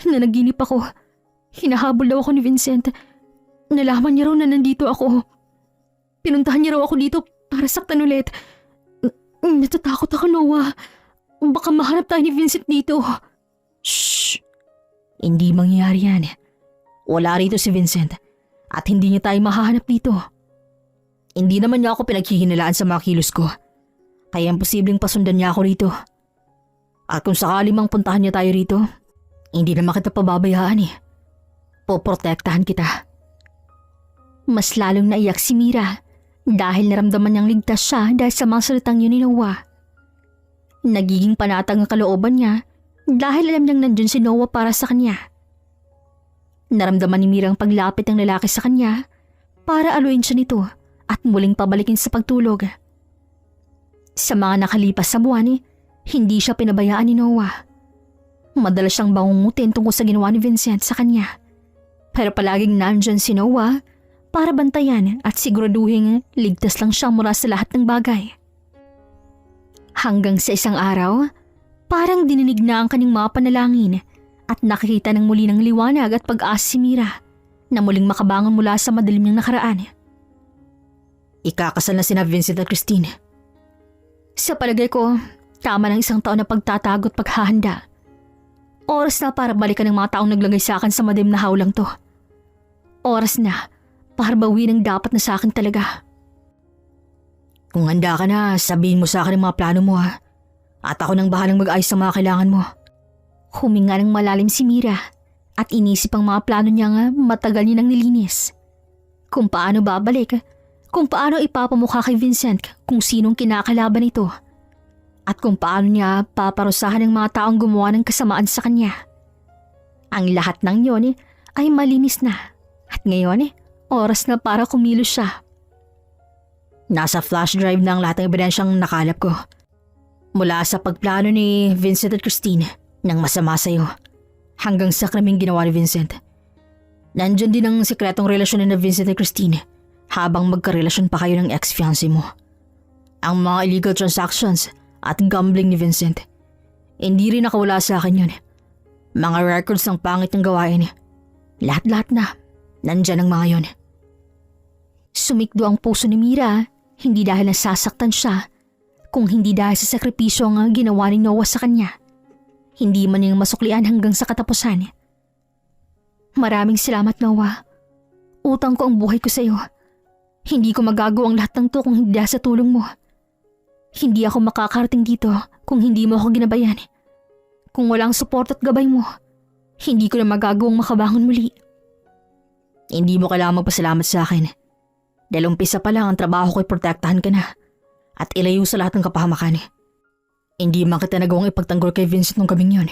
Nanaginip ako. Hinahabol daw ako ni Vincent. Nalaman niya raw na nandito ako. Pinuntahan niya raw ako dito para saktan ulit. Natatakot ako, Noah. Baka mahanap tayo ni Vincent dito. Shh! Hindi mangyayari yan. Wala rito si Vincent at hindi niya tayo mahahanap dito. Hindi naman niya ako pinaghihinalaan sa mga kilos ko. Kaya imposibleng pasundan niya ako rito. At kung sakali mang puntahan niya tayo rito, hindi naman kita pababayaan eh. Poprotektahan kita. Mas lalong naiyak si Mira dahil naramdaman niyang ligtas siya dahil sa mga salitang yun ni Noah. Nagiging panatag ang kalooban niya dahil alam niyang nandun si Noah para sa kanya. Naramdaman ni Mira ang paglapit ng lalaki sa kanya para aluin siya nito at muling pabalikin sa pagtulog. Sa mga nakalipas sa buwan, hindi siya pinabayaan ni Noah. Madalas siyang bangungutin tungkol sa ginawa ni Vincent sa kanya. Pero palaging nandyan si Noah para bantayan at siguraduhin ligtas lang siya mula sa lahat ng bagay. Hanggang sa isang araw, parang dininig na ang kanyang mga panalangin at nakikita ng muli ng liwanag at pag-asa si Mira na muling makabangon mula sa madilim niyang nakaraan. Ikakasal na sina Vincent at Christine. Sa palagay ko, tama ng 1 taon na pagtatago at paghahanda. Oras na para balikan ng mga taong naglagay sa akin sa madilim na hawlang to. Oras na para bawiin ang dapat na sa akin talaga. Kung handa ka na, sabihin mo sa akin ang mga plano mo ha. At ako nang bahalang mag-ayos ng mga kailangan mo. Huminga ng malalim si Mira at inisip ang mga plano niya nga matagal niya nang nilinis. Kung paano babalik, kung paano ipapamukha kay Vincent kung sinong kinakalaban nito. At kung paano niya paparusahan ng mga taong gumawa ng kasamaan sa kanya. Ang lahat ng yon ay malinis na. At ngayon, oras na para kumilos siya. Nasa flash drive na ang lahat ng ebidensyang nakalap ko. Mula sa pagplano ni Vincent at Christine ng masama sa'yo hanggang sa kraming ginawa ni Vincent. Nandyan din ang sikretong relasyon ni Vincent at Christine habang magkarelasyon pa kayo ng ex-fiancé mo. Ang mga illegal transactions at gambling ni Vincent. Hindi rin nakawala sa akin yun. Mga records ng pangit ng gawain. Lahat-lahat na. Nandyan ang mga yun. Sumikdo ang puso ni Mira, hindi dahil nasasaktan siya, kung hindi dahil sa sakripisyo ang ginawa ni Noah sa kanya. Hindi man niyang masuklian hanggang sa katapusan. Maraming salamat, Noah. Utang ko ang buhay ko sa iyo. Hindi ko magagawa ang lahat ng to kung hindi dahil sa tulong mo. Hindi ako makakarating dito kung hindi mo ako ginabayan. Kung walang support at gabay mo, hindi ko na magagawang makabangon muli. Hindi mo kailangang magpasalamat sa akin. Dahil umpisa pa lang ang trabaho ko'y protektahan ka na at ilayo sa lahat ng kapahamakan. Hindi man kita nagawang ipagtanggol kay Vincent nung gabing yun.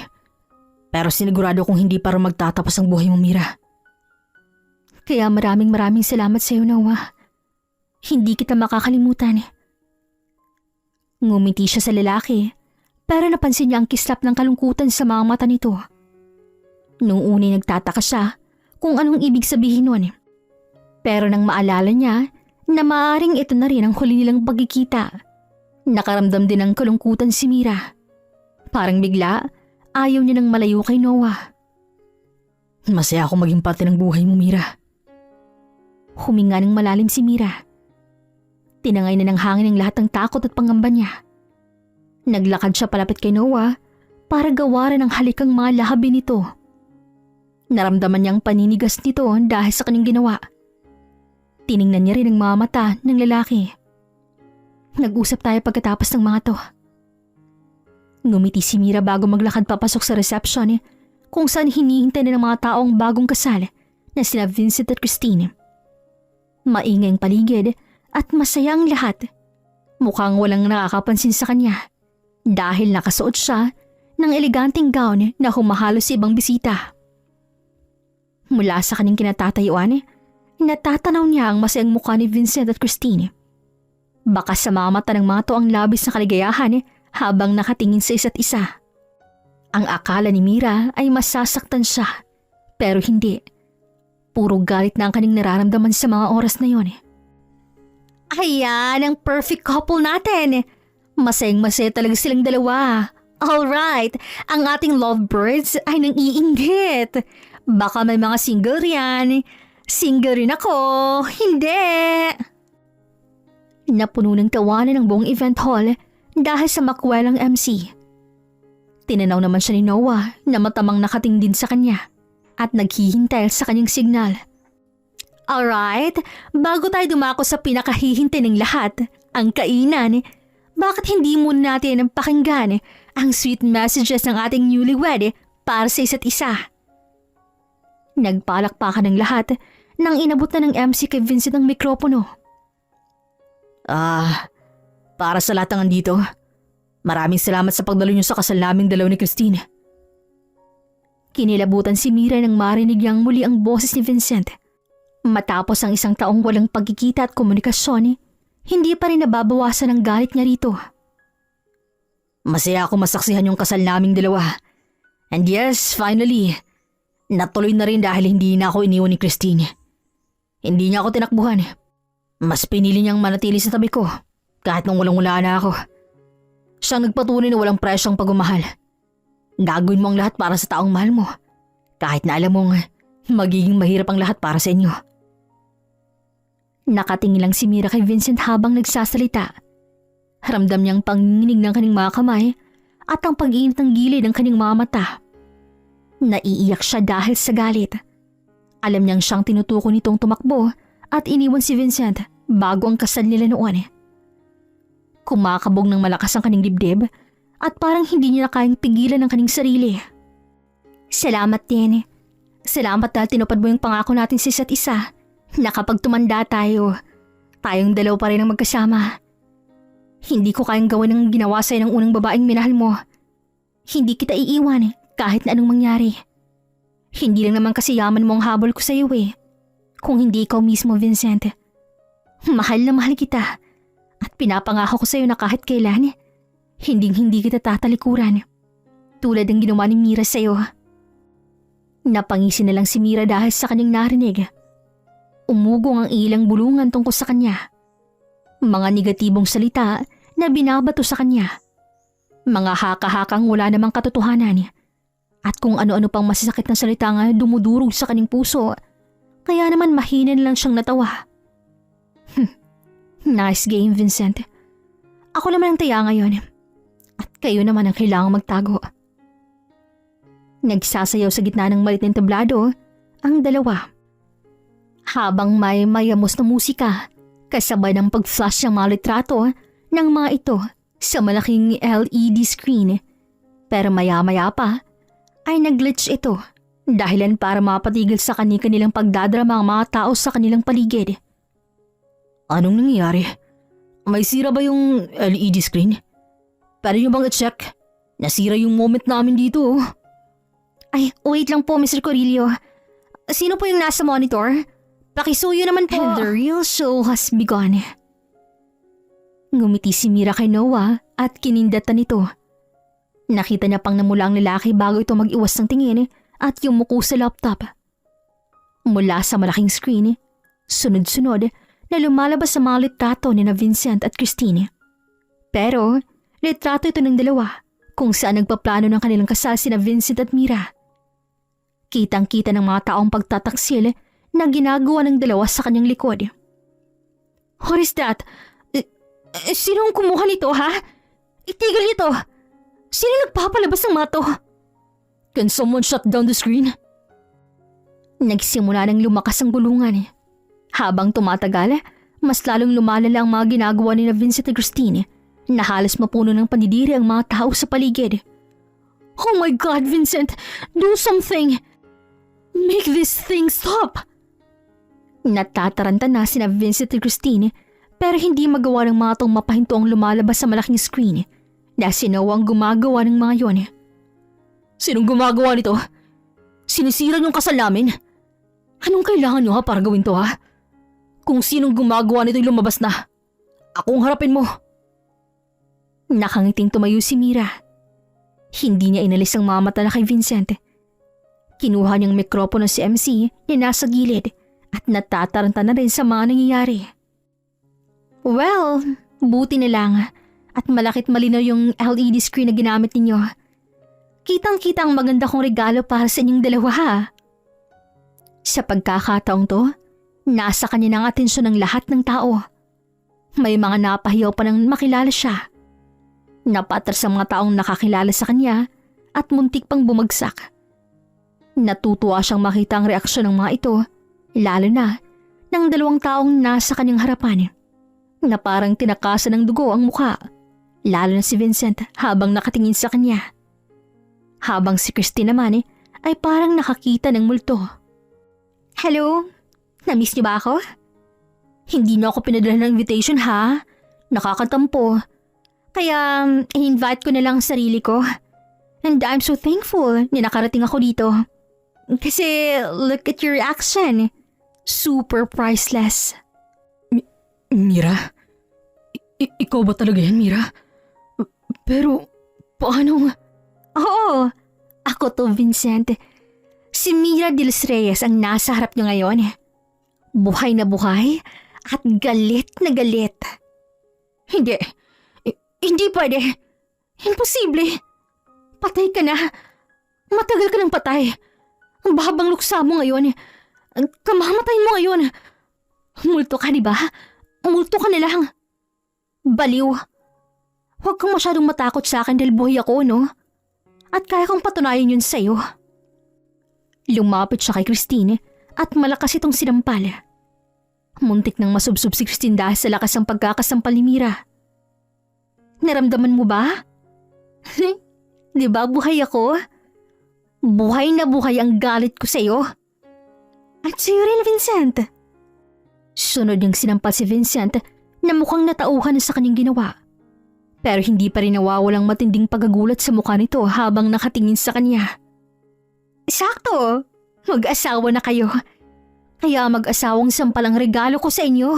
Pero sinigurado kong hindi para magtatapos ang buhay mo, Mira. Kaya maraming salamat sa iyo, Noah. Hindi kita makakalimutan. Ngumiti siya sa lalaki, pero napansin niya ang kislap ng kalungkutan sa mga mata nito. Nung una nagtataka siya kung anong ibig sabihin nun. Pero nang maalala niya na maaaring ito na rin ang huli nilang pagkikita, nakaramdam din ng kalungkutan si Mira. Parang bigla, ayaw niya nang malayo kay Noah. Masaya ako maging parte ng buhay mo, Mira. Huminga ng malalim si Mira. Tinangay na ng hangin ang lahat ng takot at pangamba niya. Naglakad siya palapit kay Noah para gawaran ang halikang mga lahabi nito. Naramdaman niya ang paninigas nito dahil sa kanyang ginawa. Tiningnan niya rin ang mga mata ng lalaki. Nag-usap tayo pagkatapos ng mga to. Ngumiti si Mira bago maglakad papasok sa reception kung saan hinihintay na ng mga taong bagong kasal na sina Vincent at Christine. Maingay ang paligid at masaya ang lahat. Mukhang walang nakakapansin sa kanya dahil nakasuot siya ng eleganteng gown na humahalo sa ibang bisita. Mula sa kanyang kinatatayuan, natatanaw niya ang masayang mukha ni Vincent at Christine. Baka sa mga mata ng mga to ang labis na kaligayahan habang nakatingin sa isa't isa. Ang akala ni Mira ay masasaktan siya, pero hindi. Puro galit na ang kanyang nararamdaman sa mga oras na yon. Ayan ang perfect couple natin. Masayang-masaya talaga silang dalawa. Alright, ang ating lovebirds ay nang-iinggit. Baka may mga single riyan. Single rin ako. Hindi. Napuno ng tawanan ng buong event hall dahil sa makwelang MC. Tinanaw naman siya ni Noah na matamang nakating din sa kanya at naghihintay sa kanyang signal. Alright, bago tayo dumako sa pinakahihintay ng lahat, ang kainan, bakit hindi muna natin pakinggan ang sweet messages ng ating newlywed para sa isa't isa? Nagpalakpakan ng lahat nang inabot na ng MC kay Vincent ang mikropono. Para sa lahat ng andito, maraming salamat sa pagdalo niyo sa kasal naming dalaw ni Christine. Kinilabutan si Mira nang marinig niyang muli ang boses ni Vincent. Matapos ang 1 taong walang pagkikita at komunikasyon, hindi pa rin nababawasan ang galit niya rito. Masaya ako masaksihan yung kasal naming dalawa. And yes, finally, natuloy na rin dahil hindi na ako iniwan ni Christine. Hindi niya ako tinakbuhan. Mas pinili niyang manatili sa tabi ko kahit nung walang-wala na ako. Siyang nagpatunay na walang presyong pagmamahal. Gagawin mo ang lahat para sa taong mahal mo kahit na alam mong magiging mahirap ang lahat para sa inyo. Nakatingin lang si Mira kay Vincent habang nagsasalita. Ramdam niyang panginginig ng kanyang mga kamay at ang pag-iinit ng gilid ng kanyang mga mata. Naiiyak siya dahil sa galit. Alam niyang siyang tinutuko nitong tumakbo at iniwan si Vincent bago ang kasal nila noon. Kumakabog ng malakas ang kanyang dibdib at parang hindi niya na kayang pigilan ang kanyang sarili. Salamat din. Salamat dahil tinupad mo yung pangako natin sa isa't isa na kapag tumanda tayo, tayong dalaw pa rin ang magkasama. Hindi ko kayang gawin ang ginawa sa'yo ng unang babaeng minahal mo. Hindi kita iiwan kahit na anong mangyari. Hindi lang naman kasi yaman mo ang habol ko sa'yo Kung hindi ikaw mismo, Vincent. Mahal na mahal kita at pinapangako ko sa'yo na kahit kailan, hindi kita tatalikuran. Tulad ng ginawa ni Mira sa'yo. Napangisi na lang si Mira dahil sa kanyang narinig. Umugong ang ilang bulungan tungkol sa kanya. Mga negatibong salita na binabato sa kanya. Mga haka-hakang wala namang katotohanan. At kung ano-ano pang masasakit na salita nga dumudurog sa kanyang puso. Kaya naman mahina lang siyang natawa. Nice game, Vincent. Ako naman ang taya ngayon. At kayo naman ang kailangang magtago. Nagsasayaw sa gitna ng maliit na entablado ang dalawa. Habang may mayamos na musika, kasabay ng pag-flash ng mga litrato ng mga ito sa malaking LED screen. Pero maya-maya pa ay nag-glitch ito dahilan para mapatigil sa kanilang pagdadrama ang mga tao sa kanilang paligid. Anong nangyayari? May sira ba yung LED screen? Pwede niyo bang i-check? Nasira yung moment namin dito. Ay, wait lang po, Mr. Corillo. Sino po yung nasa monitor? Pakisuyo naman po. The real show has begun. Ngumiti si Mira kay Noah at kinindatan nito. Nakita niya pang namula ang lalaki bago ito mag-iwas ng tingin at yumuko sa laptop. Mula sa malaking screen, sunod-sunod na lumalabas sa mga litrato ni na Vincent at Christine. Pero litrato ito ng dalawa kung saan nagpaplano ng kanilang kasal sina Vincent at Mira. Kitang-kita ng mga taong pagtataksil na ginagawa ng dalawa sa kanyang likod. What is that? Sinong kumuha nito, ha? Itigil nito! Sino nagpapalabas ng mga to? Can someone shut down the screen? Nagsimula ng lumakas ang gulungan. Habang tumatagal, mas lalong lumalala ang mga ginagawa ni na Vincent at Christine na halos mapuno ng pandidiri ang mga tao sa paligid. Oh my God, Vincent! Do something! Make this thing stop! Natataranta na sina Vincent at Christine pero hindi magawa ng mga tong mapahinto ang lumalabas sa malaking screen dahil si Noah ang gumagawa ng mga yon. Sinong gumagawa nito? Sinisira yung kasal namin? Anong kailangan nyo para gawin to, ha? Kung sinong gumagawa nito yung lumabas na, akong harapin mo. Nakangiting tumayo si Mira. Hindi niya inalis ang mga mata na kay Vincent. Kinuha niyang mikropono si MC na nasa gilid at natataranta na rin sa mga nangyayari. Well, buti na lang at malakit malinaw yung LED screen na ginamit ninyo. Kitang-kita ang maganda kong regalo para sa inyong dalawa, ha? Sa pagkakataong to, nasa kanya ng atensyon ng lahat ng tao. May mga napahiyaw pa nang makilala siya. Napatras ang mga taong nakakilala sa kanya at muntik pang bumagsak. Natutuwa siyang makita ang reaksyon ng mga ito, lalo na ng dalawang taong nasa kanyang harapan na parang tinakasan ng dugo ang mukha, lalo na si Vincent habang nakatingin sa kanya. Habang si Christine naman ay parang nakakita ng multo. Hello? Na-miss niyo ba ako? Hindi na ako pinadala ng invitation, ha? Nakakatampo. Kaya in-invite ko na lang ang sarili ko. And I'm so thankful na nakarating ako dito. Kasi look at your reaction. Super priceless. Mira? Ikaw ba talaga yan, Mira? Pero paano? Oo, ako to, Vincent. Si Mira de los Reyes ang nasa harap niyo ngayon. Buhay na buhay at galit na galit. Hindi pwede. Imposible. Patay ka na. Matagal ka ng patay. Ang bahabang luksa mo ngayon. Kamamatay mo ngayon. Multo ka, di ba? Multo ka na lang. Baliw. Huwag kang masyadong matakot sa akin dahil buhay ako, no? At kaya kong patunayan yun sa'yo. Lumapit siya kay Christine at malakas itong sinampal. Muntik nang masubsob si Christine dahil sa lakas ng pagkakasampal ni Mira. Naramdaman mo ba? Di ba buhay ako? Buhay na buhay ang galit ko sa'yo. At sa'yo rin, Vincent. Sunod niyang sinampal si Vincent na mukhang natauhan na sa kanyang ginawa. Pero hindi pa rin nawawalang matinding pagagulat sa mukha nito habang nakatingin sa kanya. Sakto! Mag-asawa na kayo. Kaya mag-asawang sampal ang regalo ko sa inyo.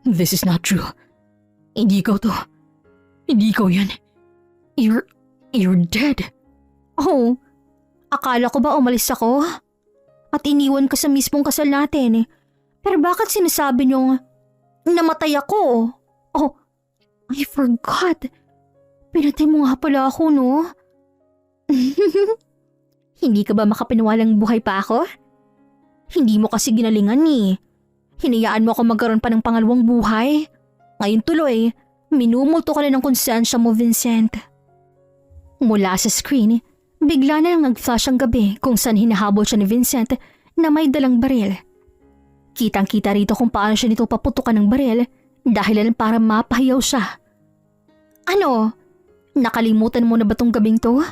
This is not true. Hindi ikaw to. Hindi ikaw yan. You're dead. Oh, akala ko ba umalis ako? At iniwan ka sa mismong kasal natin. Pero bakit sinasabi niyong namatay ako? Oh, I forgot. Pinatay mo nga pala ako, no? Hindi ka ba makapaniwalang buhay pa ako? Hindi mo kasi ginalingan ni. Hinayaan mo ako magkaroon pa ng pangalawang buhay. Ngayon tuloy, minumulto ka na ng konsensya mo, Vincent. Mula sa screen, bigla na lang nag-flash ang gabi kung saan hinahabol siya ni Vincent na may dalang baril. Kitang-kita rito kung paano siya nito paputukan ng baril dahil para mapahiyaw siya. Ano? Nakalimutan mo na ba tong gabing to?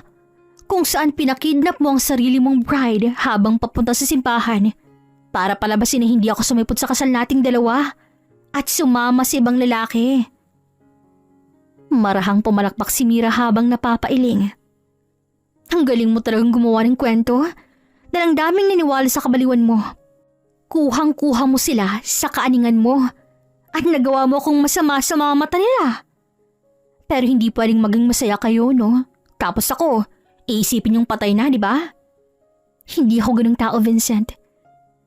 Kung saan pinakidnap mo ang sarili mong bride habang papunta sa simbahan para palabasin na hindi ako sumipot sa kasal nating dalawa at sumama sa ibang lalaki. Marahang pumalakpak si Mira habang napapailing. Ang galing mo talagang gumawa ng kwento dahil ang daming naniwala sa kabaliwan mo. Kuhang-kuha mo sila sa kaaningan mo at nagawa mo akong masama sa mga mata nila. Pero hindi pwedeng maging masaya kayo, no? Tapos ako, iisipin yung patay na, di ba? Hindi ako ganung tao, Vincent.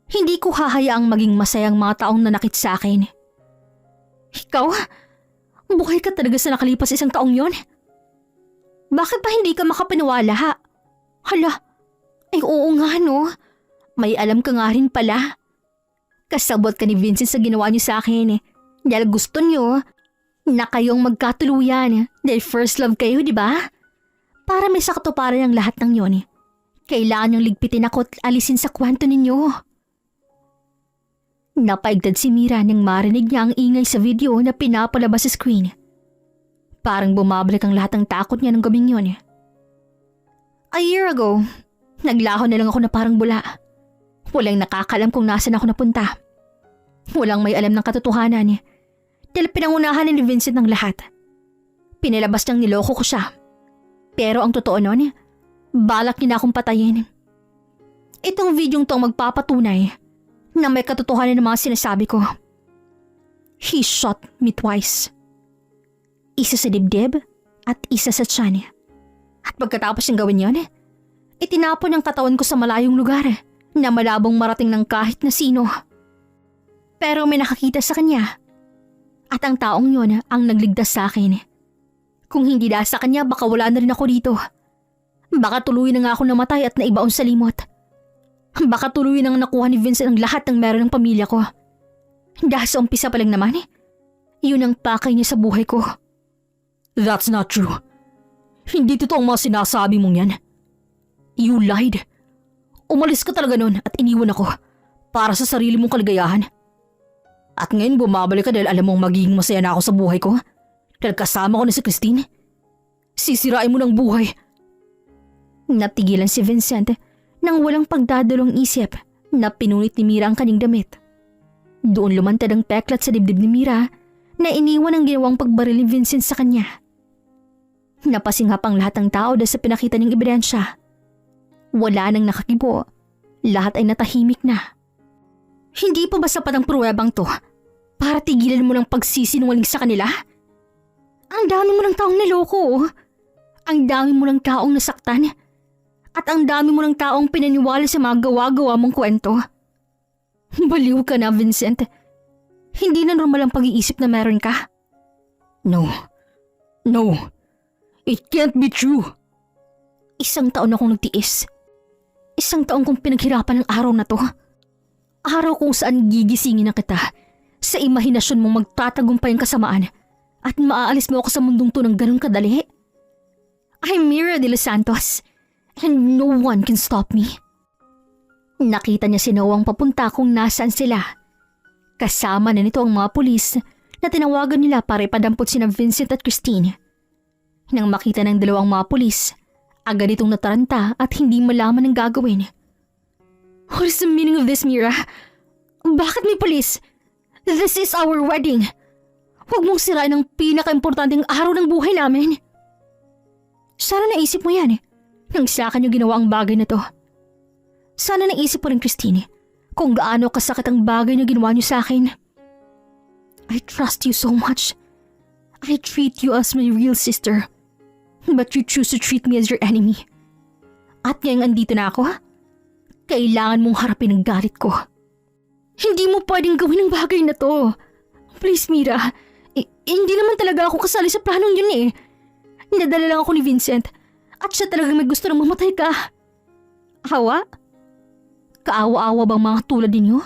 Hindi ko hahayaang maging masayang mga taong nanakit sa akin. Ikaw? Buhay ka talaga sa nakalipas isang taong yon? Bakit pa hindi ka makapaniwala, ha? Hala, ay oo nga, no? May alam ka nga rin pala. Kasabot ka ni Vincent sa ginawa niyo sa akin, dahil gusto niyo na kayong magkatuluyan dahil first love kayo, di ba? Para may sakatuparan ang lahat ng yon, kailangan niyong ligpitin ako at alisin sa kwento ninyo. Napaigdad si Mira nang marinig niya ang ingay sa video na pinapalabas sa screen. Parang bumabalik ang lahat ng takot niya ng gabing yon. A year ago, naglaho na lang ako na parang bula. Walang nakakalam kung nasan ako napunta. Walang may alam ng katotohanan. Dahil pinangunahan ni Vincent ng lahat. Pinalabas niyang niloko ko siya. Pero ang totoo nun, balak niya na akong patayin. Itong videong to ang magpapatunay na may katotohanan ng mga sinasabi ko. He shot me twice. Isa sa dibdib at isa sa tiyan. At pagkatapos niyang gawin yon, itinapon ang katawan ko sa malayong lugar na malabong marating ng kahit na sino. Pero may nakakita sa kanya. At ang taong yon ang nagligtas sa akin. Kung hindi dahil sa kanya, baka wala na rin ako dito. Baka tuloy na nga ako namatay at naibaon sa limot. Baka tuloy nang nakuha ni Vincent ang lahat ng meron ng pamilya ko. Dahil sa umpisa pa lang naman, yun ang pakay niya sa buhay ko. That's not true. Hindi totoo ang mga sinasabi mong yan. You lied. Umalis ka talaga nun at iniwan ako para sa sarili mong kaligayahan. At ngayon bumabalik ka dahil alam mong magiging masaya na ako sa buhay ko. Dahil kasama ko na si Christine. Sisirain mo ng buhay. Natigilan si Vincent nang walang pagdadalong isip na pinunit ni Mira ang kanyang damit. Doon lumantad ang peklat sa dibdib ni Mira na iniwan ang ginawang pagbaril ni Vincent sa kanya. Napasinghap ang lahat ng tao dahil sa pinakita niyang ebidensya. Wala nang nakakibo. Lahat ay natahimik na. Hindi pa ba sapat ang pruwebang to para tigilan mo ng pagsisinungaling sa kanila? Ang dami mo ng taong naloko. Ang dami mo ng taong nasaktan. At ang dami mo ng taong pinaniwala sa mga gawa-gawa mong kwento. Baliw ka na, Vincent. Hindi na normal ang pag-iisip na meron ka. No. It can't be true. 1 taon akong nagtiis. Isang taong kong pinaghirapan ng araw na to. Araw kung saan gigisingin na kita sa imahinasyon mong magtatagumpay ang kasamaan at maaalis mo ako sa mundong to ng ganun kadali. I'm Mira de los Santos and no one can stop me. Nakita niya si Noah papunta kung nasaan sila. Kasama na nito ang mga pulis na tinawagan nila para ipadampot sina Vincent at Christine. Nang makita ng dalawang mga pulis, agad itong nataranta at hindi malaman ang gagawin. What is the meaning of this, Mira? Bakit may pulis? This is our wedding. Huwag mong sirain ang pinaka-importanteng araw ng buhay namin. Sana naisip mo yan nang sa akin yung ginawa ang bagay na to. Sana naisip mo rin, Christine, kung gaano kasakit ang bagay na ginawa niyo sa akin. I trust you so much. I treat you as my real sister. But you choose to treat me as your enemy. At ngayong andito na ako, kailangan mong harapin ang galit ko. Hindi mo pwedeng gawin ang bagay na to. Please, Mira. Hindi naman talaga ako kasali sa planong yun eh. Nadala lang ako ni Vincent at siya talagang may gusto na mamatay ka. Awa? Kaawa-awa bang mga tulad ninyo?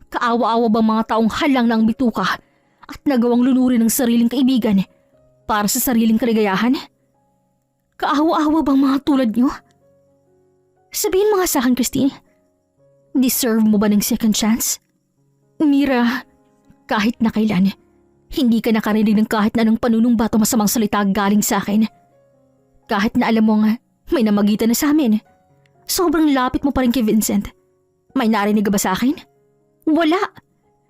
Kaawa-awa bang mga taong halang ng bituka at nagawang lunurin ng sariling kaibigan para sa sariling kaligayahan? Kaawa-awa bang mga tulad nyo? Sabihin mo nga sa akin, Christine. Deserve mo ba ng second chance? Mira, kahit na kailan, hindi ka nakarinig ng kahit na anong panunumbat o masamang salita galing sa akin. Kahit na alam mo nga, may namagitan na sa amin. Sobrang lapit mo pa rin kay Vincent. May narinig ka ba sa akin? Wala.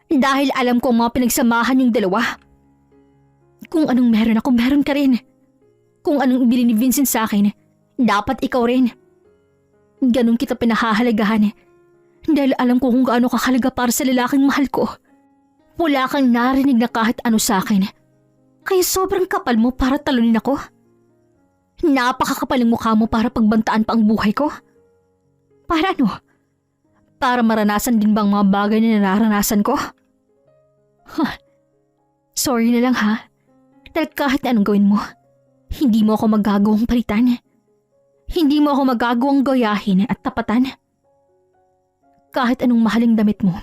Dahil alam ko ang mga pinagsamahan yung dalawa. Kung anong meron ako, meron ka rin. Kung anong ibili ni Vincent sa akin, dapat ikaw rin. Ganon kita pinahahalagahan dahil alam ko kung gaano kakalaga para sa lalaking mahal ko. Wala kang narinig na kahit ano sa akin. Kaya sobrang kapal mo para talunin ako. Napakakapal ng mukha mo para pagbantaan pa ang buhay ko. Para ano? Para maranasan din bang mga bagay na nararanasan ko? Sorry na lang ha. Dahil kahit anong gawin mo, hindi mo ako magagawang palitan. Hindi mo ako magagawang gayahin at tapatan. Kahit anong mahaling damit mo,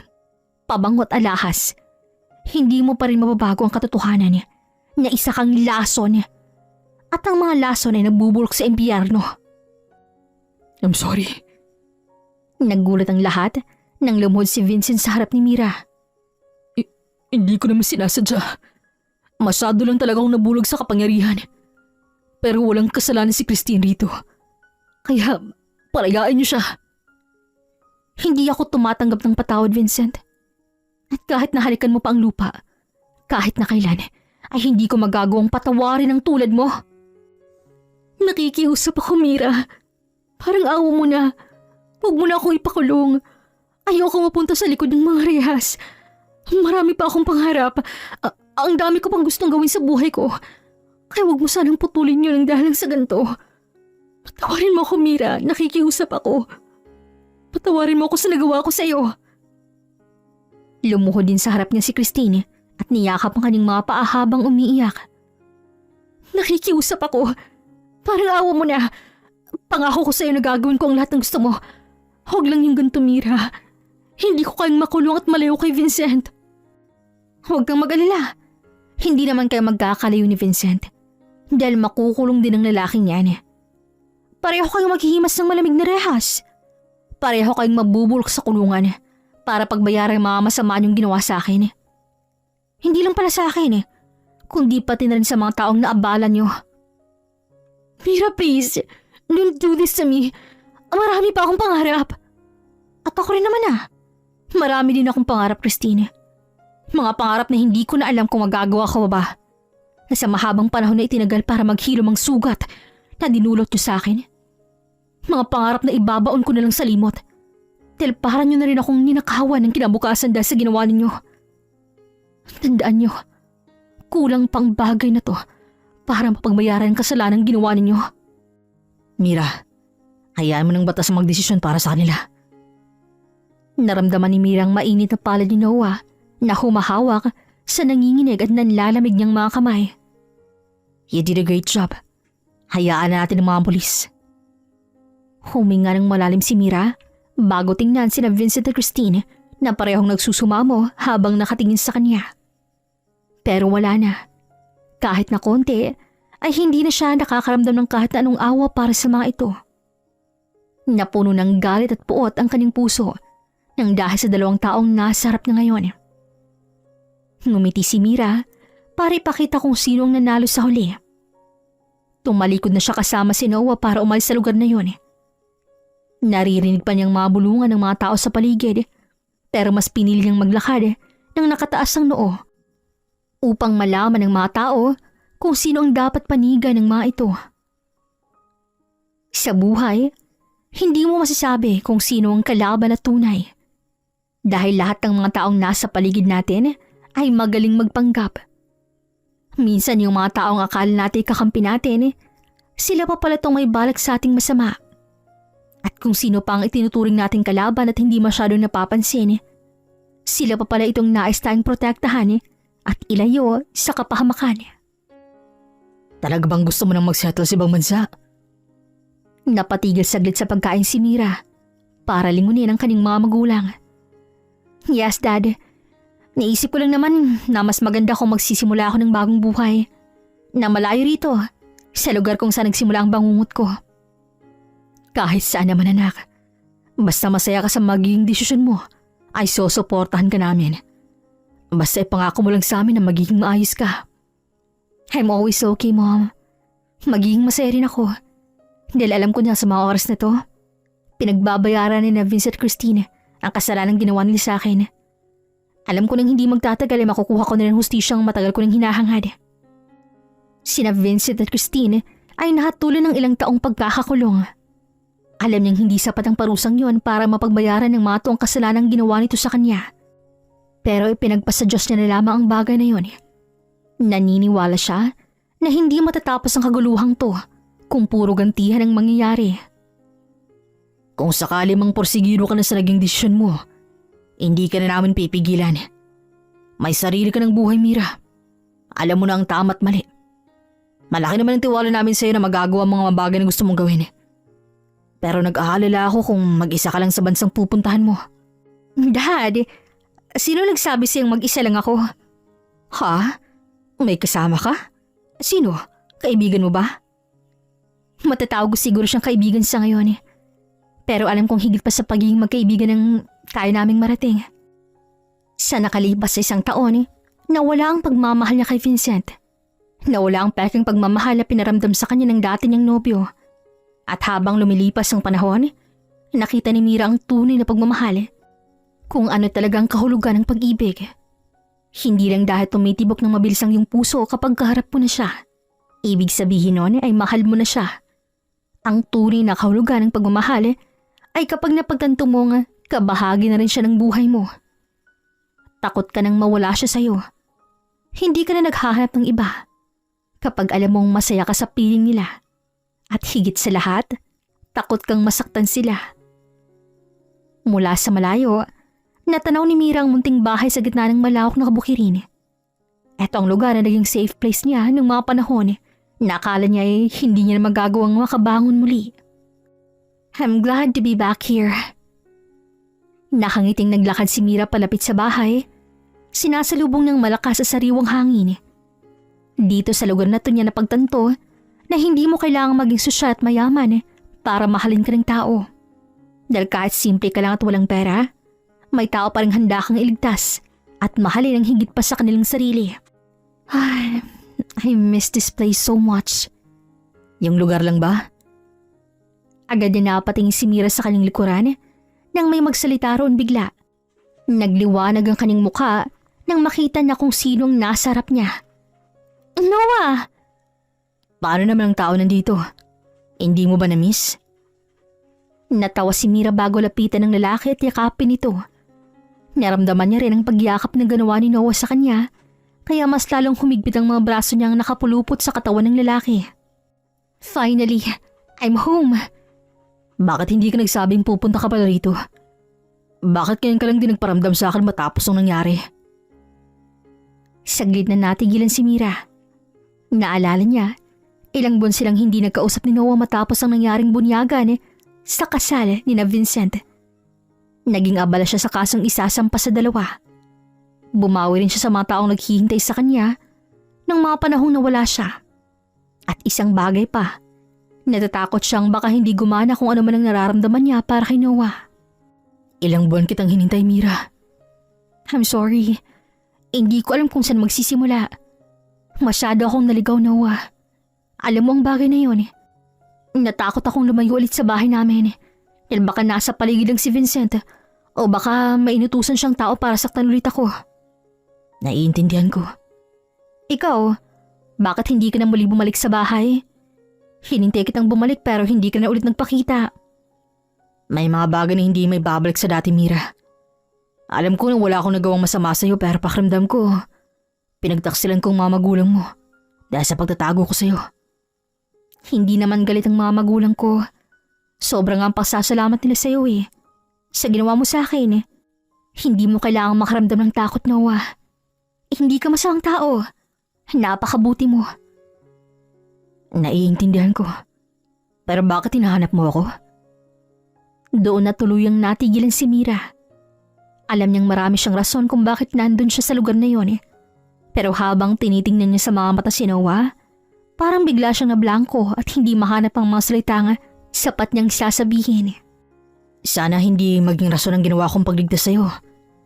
pabango at alahas, hindi mo pa rin mababago ang katotohanan na isa kang lason at ang mga lason ay nabubulok sa impyerno. I'm sorry. Nagulat ang lahat nang lumuhod si Vincent sa harap ni Mira. Hindi ko naman sinasadya. Masyado lang talaga akong nabulog sa kapangyarihan. Pero walang kasalanan si Christine rito. Kaya, palayain niyo siya. Hindi ako tumatanggap ng patawad, Vincent. At kahit nahalikan mo pa ang lupa, kahit na kailan, ay hindi ko magagawang patawarin ang tulad mo. Nakikiusap ako, Mira. Parang awa mo na. Huwag mo na akong ipakulong. Ayoko mapunta sa likod ng mga rehas. Marami pa akong pangarap. Ang dami ko pang gustong gawin sa buhay ko. Kaya huwag mo sanang putulin yun dahil sa ganito. Patawarin mo ako, Mira. Nakikiusap ako. Patawarin mo ako sa nagawa ko sa iyo. Lumuhod din sa harap niya si Christine at niyakap ang kanyang mga paa habang umiiyak. Nakikiusap ako. Parang awa mo na. Pangako ko sa iyo na gagawin ko ang lahat ng gusto mo. Huwag lang yung ganito, Mira. Hindi ko kayang makulong at malayo kay Vincent. Huwag kang mag-alala. Hindi naman kayo magkakalayo ni Vincent. Dahil makukulong din ang lalaking yan. Pareho kayong maghihimas ng malamig na rehas. Pareho kayong mabubulok sa kulungan para pagbayaran ang mga masama niyong ginawa sa akin. Hindi lang pala sa akin kundi pati na rin sa mga taong naabala niyo. Mira, please. Don't do this to me. Marami pa akong pangarap. At ako rin naman Marami din akong pangarap, Christine. Mga pangarap na hindi ko na alam kung magagawa ko ba. Na sa mahabang panahon na itinagal para maghilom ang sugat na dinulot niyo sa akin. Mga pangarap na ibabaon ko na lang sa limot. Dahil para niyo na rin akong ninakawan ng kinabukasan dahil sa ginawa ninyo. Tandaan niyo, kulang pang bagay na to para mapagbayaran ang kasalanang ginawa ninyo. Mira, hayaan mo ng batas magdesisyon para sa kanila. Naramdaman ni Mira ang mainit na palad ni Noah na humahawak sa nanginginig at nanlalamig niyang mga kamay. You did a great job. Hayaan na natin ang mga pulis. Huminga ng malalim si Mira bago tingnan sina Vincent at Christine na parehong nagsusumamo habang nakatingin sa kanya. Pero wala na. Kahit na konti, ay hindi na siya nakakaramdam ng kahit na anong awa para sa mga ito. Napuno ng galit at puot ang kanyang puso nang dahil sa dalawang taong nasa harap niya ngayon. Ngumiti si Mira para ipakita kung sino ang nanalo sa huli. Tumalikod na siya kasama si Noah para umalis sa lugar na yun. Naririnig pa niyang mga bulungan ng mga tao sa paligid, pero mas pinili niyang maglakad ng nakataas ang noo upang malaman ng mga tao kung sino ang dapat panigan ng mga ito. Sa buhay, hindi mo masasabi kung sino ang kalaban at tunay. Dahil lahat ng mga taong nasa paligid natin ay magaling magpanggap. Minsan yung mga taong akala natin kakampi natin, sila pa pala tong may balak sa ating masama. At kung sino pa ang itinuturing nating kalaban at hindi masyadong napapansin, sila pa pala itong nais tayong protektahan at ilayo sa kapahamakan. Talaga bang gusto mo nang magsettle sa ibang bansa? Napatigil saglit sa pagkain si Mira para lingunin ang kanyang mga magulang. Yes, Dad. Naisip ko lang naman na mas maganda kung magsisimula ako ng bagong buhay na malayo rito sa lugar kung saan nagsimula ang bangungot ko. Kahit saan naman, anak. Basta masaya ka sa magiging desisyon mo, ay susuportahan ka namin. Basta ipangako mo lang sa amin na magiging maayos ka. I'm always okay, Mom. Magiging masaya rin ako. Dahil alam ko na sa mga oras na to, pinagbabayaran ni na Vincent at Christine ang kasalanang ginawa nila sa akin. Alam ko nang hindi magtatagal ay makukuha ko na ng hustisyang matagal ko nang hinahangad. Sina Vincent at Christine ay nahatulan ng ilang taong pagkakakulong. Alam niyang hindi sapat ang parusang yon para mapagbayaran ng mga ang kasalanang ginawa nito sa kanya. Pero ipinagpasa Diyos niya na lamang ang bagay na yon. Naniniwala siya na hindi matatapos ang kaguluhang to kung puro gantihan ang mangyayari. Kung sakali mang porsigiro ka na sa naging desisyon mo, hindi ka na namin pipigilan. May sarili ka ng buhay, Mira. Alam mo na ang tama at mali. Malaki naman ang tiwala namin sa'yo na magagawa ang mga bagay na gusto mong gawin. Pero nag-aalala ako kung mag-isa ka lang sa bansang pupuntahan mo. Dad, sino nagsabi sa'yong mag-isa lang ako? Ha? May kasama ka? Sino? Kaibigan mo ba? Matatawag ko siguro siyang kaibigan sa ngayon. Pero alam kong higit pa sa pagiging magkaibigan ng tayo naming marating. Sa nakalipas sa 1 taon, nawala ang pagmamahal niya kay Vincent. Nawala ang peking pagmamahal na pinaramdam sa kanya ng dati niyang nobyo. At habang lumilipas ang panahon, nakita ni Mira ang tunay na pagmamahal. Kung ano talagang kahulugan ng pag-ibig. Hindi lang dahil tumitibok ng mabilis ang iyong puso kapag kaharap mo na siya. Ibig sabihin nun ay mahal mo na siya. Ang tunay na kahulugan ng pagmamahal ay kapag napagtanto mong kabahagi na rin siya ng buhay mo. Takot ka nang mawala siya sa'yo. Hindi ka na naghahanap ng iba. Kapag alam mong masaya ka sa piling nila. At higit sa lahat, takot kang masaktan sila. Mula sa malayo, natanaw ni Mira ang munting bahay sa gitna ng malawak na kabukirin. Ito ang lugar na naging safe place niya noong mga panahon na akala niya ay hindi niya na magagawang makabangon muli. I'm glad to be back here. Nakangiting naglakad si Mira palapit sa bahay, sinasalubong ng malakas sa sariwang hangin. Dito sa lugar na to niya napagtanto na hindi mo kailangang maging sosyal at mayaman para mahalin ka ng tao. Dahil kahit simple ka lang at walang pera, may tao pa rin handa kang iligtas at mahalin ang higit pa sa kanilang sarili. I miss this place so much. Yung lugar lang ba? Agad na napatingin si Mira sa kanyang likuran nang may magsalita roon bigla. Nagliwanag ang kanyang mukha nang makita niya kung sinong nasa harap niya. Noah! Paano naman ang tao nandito? Hindi mo ba na-miss? Natawa si Mira bago lapitan ng lalaki at yakapin ito. Naramdaman niya rin ang pagyakap na ginawa ni Noah sa kanya, kaya mas lalong humigpit ang mga braso niyang nakapulupot sa katawan ng lalaki. Finally, I'm home. Bakit hindi ka nagsabing pupunta ka pala rito? Bakit ngayon ka lang din nagparamdam sa akin matapos ang nangyari? Saglit na natigilan si Mira. Naalala niya, ilang buwan silang hindi nagkausap ni Noah matapos ang nangyaring bunyagan sa kasal ni na Vincent. Naging abala siya sa kasong isasampa sa dalawa. Bumawi rin siya sa mga taong naghihintay sa kanya ng mga panahong nawala siya. At isang bagay pa, natatakot siyang baka hindi gumana kung ano man ang nararamdaman niya para kay Noah. Ilang buwan kitang hinintay, Mira. I'm sorry. Hindi ko alam kung saan magsisimula. Masyado akong naligaw, Noah. Alam mo ang bagay na yun. Natakot akong lumayo ulit sa bahay namin. Dahil baka nasa paligid lang si Vincent o baka mainutusan siyang tao para saktan ulit ako. Naiintindihan ko. Ikaw, bakit hindi ka na muli bumalik sa bahay? Hinintay kitang bumalik pero hindi ka na ulit nagpakita. May mga bagay na hindi may babalik sa dati, Mira. Alam ko na wala akong nagawang masama sa'yo pero pakiramdam ko, pinagtaksilan kong mga magulang mo dahil sa pagtatago ko sa'yo. Hindi naman galit ang mga magulang ko. Sobrang ang pasasalamat nila sa'yo eh. Sa ginawa mo sa akin eh. Hindi mo kailangang makaramdam ng takot, Noah. Hindi ka masamang tao. Napakabuti mo. Naiintindihan ko. Pero bakit hinahanap mo ako? Doon na tuluyang natigilan si Mira. Alam niyang marami siyang rason kung bakit nandun siya sa lugar na yon eh. Pero habang tinitingnan niya sa mga mata si Noah, parang bigla siyang nablangko at hindi mahanap ang mga salitang sapat niyang sasabihin. Sana hindi maging rason ang ginawa kong pagligtas sa'yo.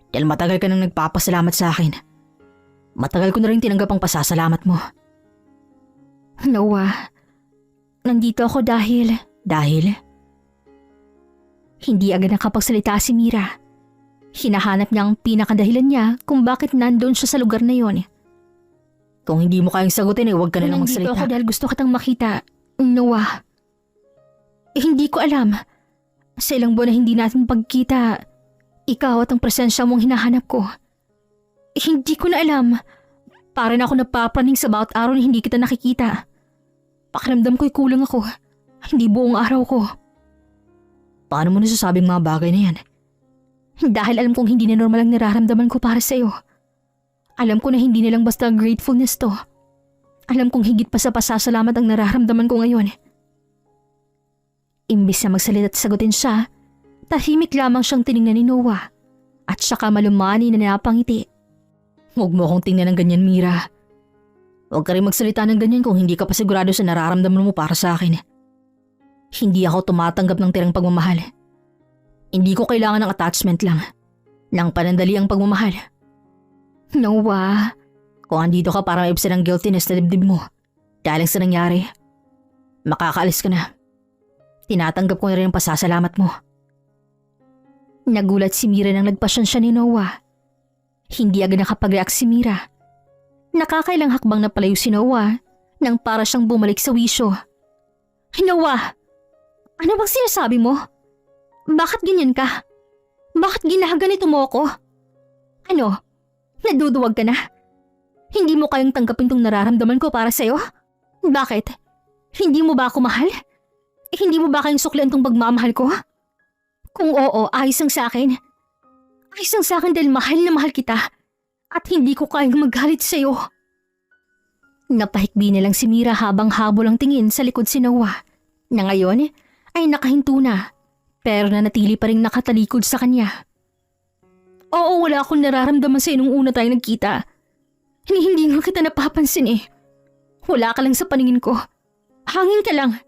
Dahil matagal ka nang nagpapasalamat sa akin. Matagal ko na rin tinanggap ang pasasalamat mo. Noah, nandito ako dahil... Dahil? Hindi agad nakapagsalita si Mira. Hinahanap niya ang pinakadahilan niya kung bakit nandun siya sa lugar na yon. Kung hindi mo kayang sagutin huwag ka na lang Nandito magsalita. ako dahil gusto kitang makita, Noah. Hindi ko alam. Sa ilang buwan na hindi natin pagkita, ikaw at ang presensya mong hinahanap ko. Hindi ko na alam. Para na ako napapraning sa bawat araw na hindi kita nakikita. Pakiramdam ko'y kulang ako. Hindi buong araw ko. Paano mo nasasabing mga bagay na yan? Dahil alam kong hindi na normal ang nararamdaman ko para sa'yo. Alam ko na hindi na lang basta gratefulness to. Alam kong higit pa sa pasasalamat ang nararamdaman ko ngayon. Imbis na magsalita at sagutin siya, tahimik lamang siyang tiningnan ni Noah at saka malumani na napangiti. Huwag mo akong tingnan ng ganyan, Mira. Huwag ka rin magsalita ng ganyan kung hindi ka pa sigurado sa nararamdaman mo para sa akin. Hindi ako tumatanggap ng tirang pagmamahal. Hindi ko kailangan ng attachment lang. Nang panandali ang pagmamahal. Noah, Kung andito ka para maibsan ang guiltiness na dibdib mo dahil sa nangyari, makakaalis ka na. Tinatanggap ko na rin ang pasasalamat mo. nagulat si Mira nang nagpasyon siya ni Noah. Hindi agad nakapag-react si Mira. Nakakailang hakbang na palayo si Noah nang para siyang bumalik sa wisyo. Noah! Ano bang sinasabi mo? Bakit ganyan ka? Bakit ginaganito mo ako? Ano? Naduduwag ka na? Hindi mo kayang tanggapin tong nararamdaman ko para sa'yo? Bakit? Hindi mo ba ako mahal? Hindi mo ba kayang suklian tong pagmamahal ko? Kung oo, ayos ang sa akin. Ayos ang sa akin dahil mahal na mahal kita at hindi ko kayang magalit sa'yo. Napahikbi na lang si Mira habang habol ang tingin sa likod si Noah na ngayon ay nakahinto na pero nanatili pa rin nakatalikod sa kanya. Oo, wala akong nararamdaman sa'yo nung una tayo nagkita. Hindi nga kita napapansin eh. Wala ka lang sa paningin ko. Hangin ka lang.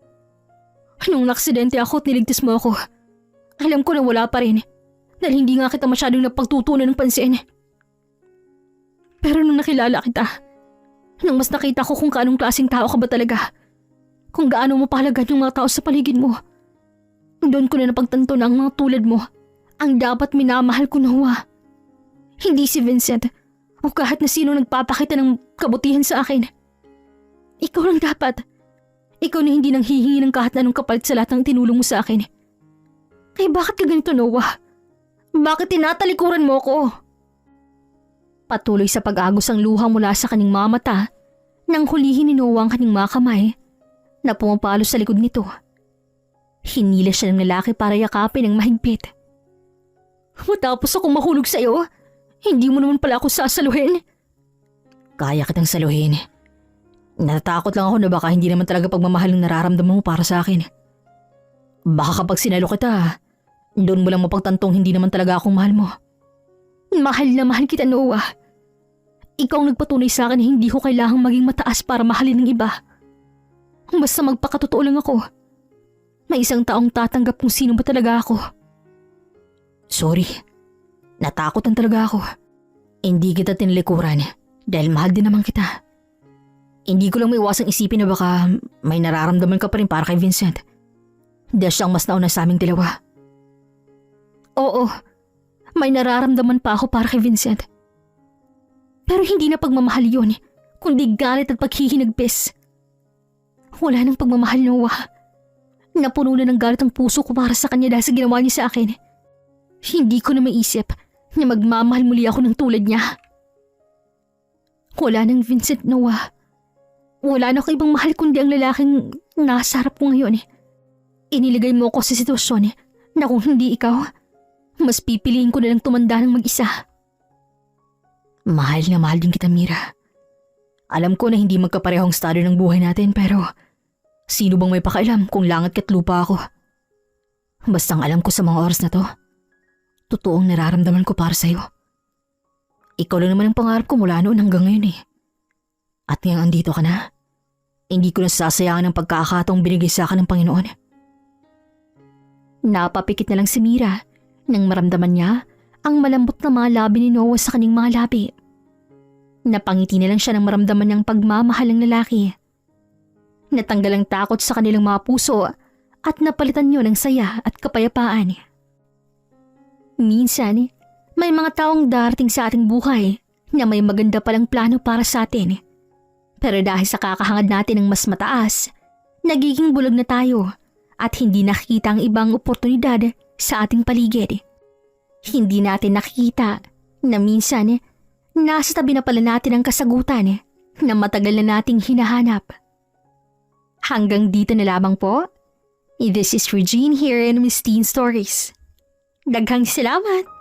Nung naksidente ako at niligtas mo ako, alam ko na wala pa rin dahil hindi nga kita masyadong napagtutunan ng pansin. Pero nung nakilala kita, nang mas nakita ko kung kaanong klaseng tao ka ba talaga, kung gaano mo pahalagan yung mga tao sa paligid mo, doon ko na napagtanto na ang mga tulad mo ang dapat minamahal ko, Noah. Hindi si Vincent o kahit na sino nagpapakita ng kabutihan sa akin. Ikaw lang dapat. Ikaw na hindi nang hihingi ng kahit anong kapalit sa lahat ng tinulong mo sa akin. Kaya bakit ka ganito, Noah? Bakit tinatalikuran mo ako? Patuloy sa pag-agos ang luha mula sa kaning mga mata nang hulihin ni Noah ang kaning mga kamay na pumapalo sa likod nito. Hinila siya ng lalaki para yakapin ng mahigpit. Matapos akong mahulog sa'yo, hindi mo naman pala ako sasaluhin. Kaya kitang saluhin. Natatakot lang ako na baka hindi naman talaga pagmamahal ng nararamdaman mo para sa akin. Baka kapag sinalo kita, doon mo lang mapagtantong hindi naman talaga akong mahal mo. Mahal na mahal kita, Noah. Ikaw ang nagpatunay sa akin na hindi ko kailangang maging mataas para mahalin ng iba. Basta magpakatotoo lang ako. May isang taong tatanggap kung sino ba talaga ako. Sorry, natakotan talaga ako. Hindi kita tinlikuran dahil mahal din naman kita. Hindi ko lang maiwasang isipin na baka may nararamdaman ka pa rin para kay Vincent. Dahil siyang mas nauna sa aming dalawa. Oo, may nararamdaman pa ako para kay Vincent. Pero hindi na pagmamahal yun, kundi galit at paghihinagpis. Wala nang pagmamahal, Noah. Napuno na ng galit ang puso ko para sa kanya dahil sa ginawa niya sa akin. Hindi ko na maisip na magmamahal muli ako ng tulad niya. Wala nang Vincent, Noah. Wala na akong ibang mahal kundi ang lalaking nasa harap ko ngayon. Iniligay mo ako sa sitwasyon na kung hindi ikaw, mas pipiliin ko na lang tumanda ng mag-isa. Mahal na mahal din kita, Mira. Alam ko na hindi magkaparehong estado ng buhay natin pero sino bang may pakialam kung langit kat lupa ako? Bastang alam ko sa mga oras na to, totoong nararamdaman ko para sa'yo. Ikaw lang naman ang pangarap ko mula noon hanggang ngayon eh. At ngayong andito ka na, hindi ko na sasayangan ang pagkakataong binigay sa akin ng Panginoon. Napapikit na lang si Mira nang maramdaman niya ang malambot na mga labi ni Noah sa kanyang mga labi. Napangiti na lang siya nang maramdaman niyang pagmamahal ng lalaki. Natanggal ang takot sa kanilang mga puso at napalitan niyo ng saya at kapayapaan. Minsan, may mga taong darating sa ating buhay na may maganda palang plano para sa atin. Pero dahil sa kakahangad natin ng mas mataas, nagiging bulag na tayo at hindi nakikita ang ibang oportunidad sa ating paligid. Hindi natin nakikita na minsan nasa tabi na pala natin ang kasagutan na matagal na nating hinahanap. Hanggang dito na lamang po. This is Regine here in Miss Teen Stories. Daghang salamat!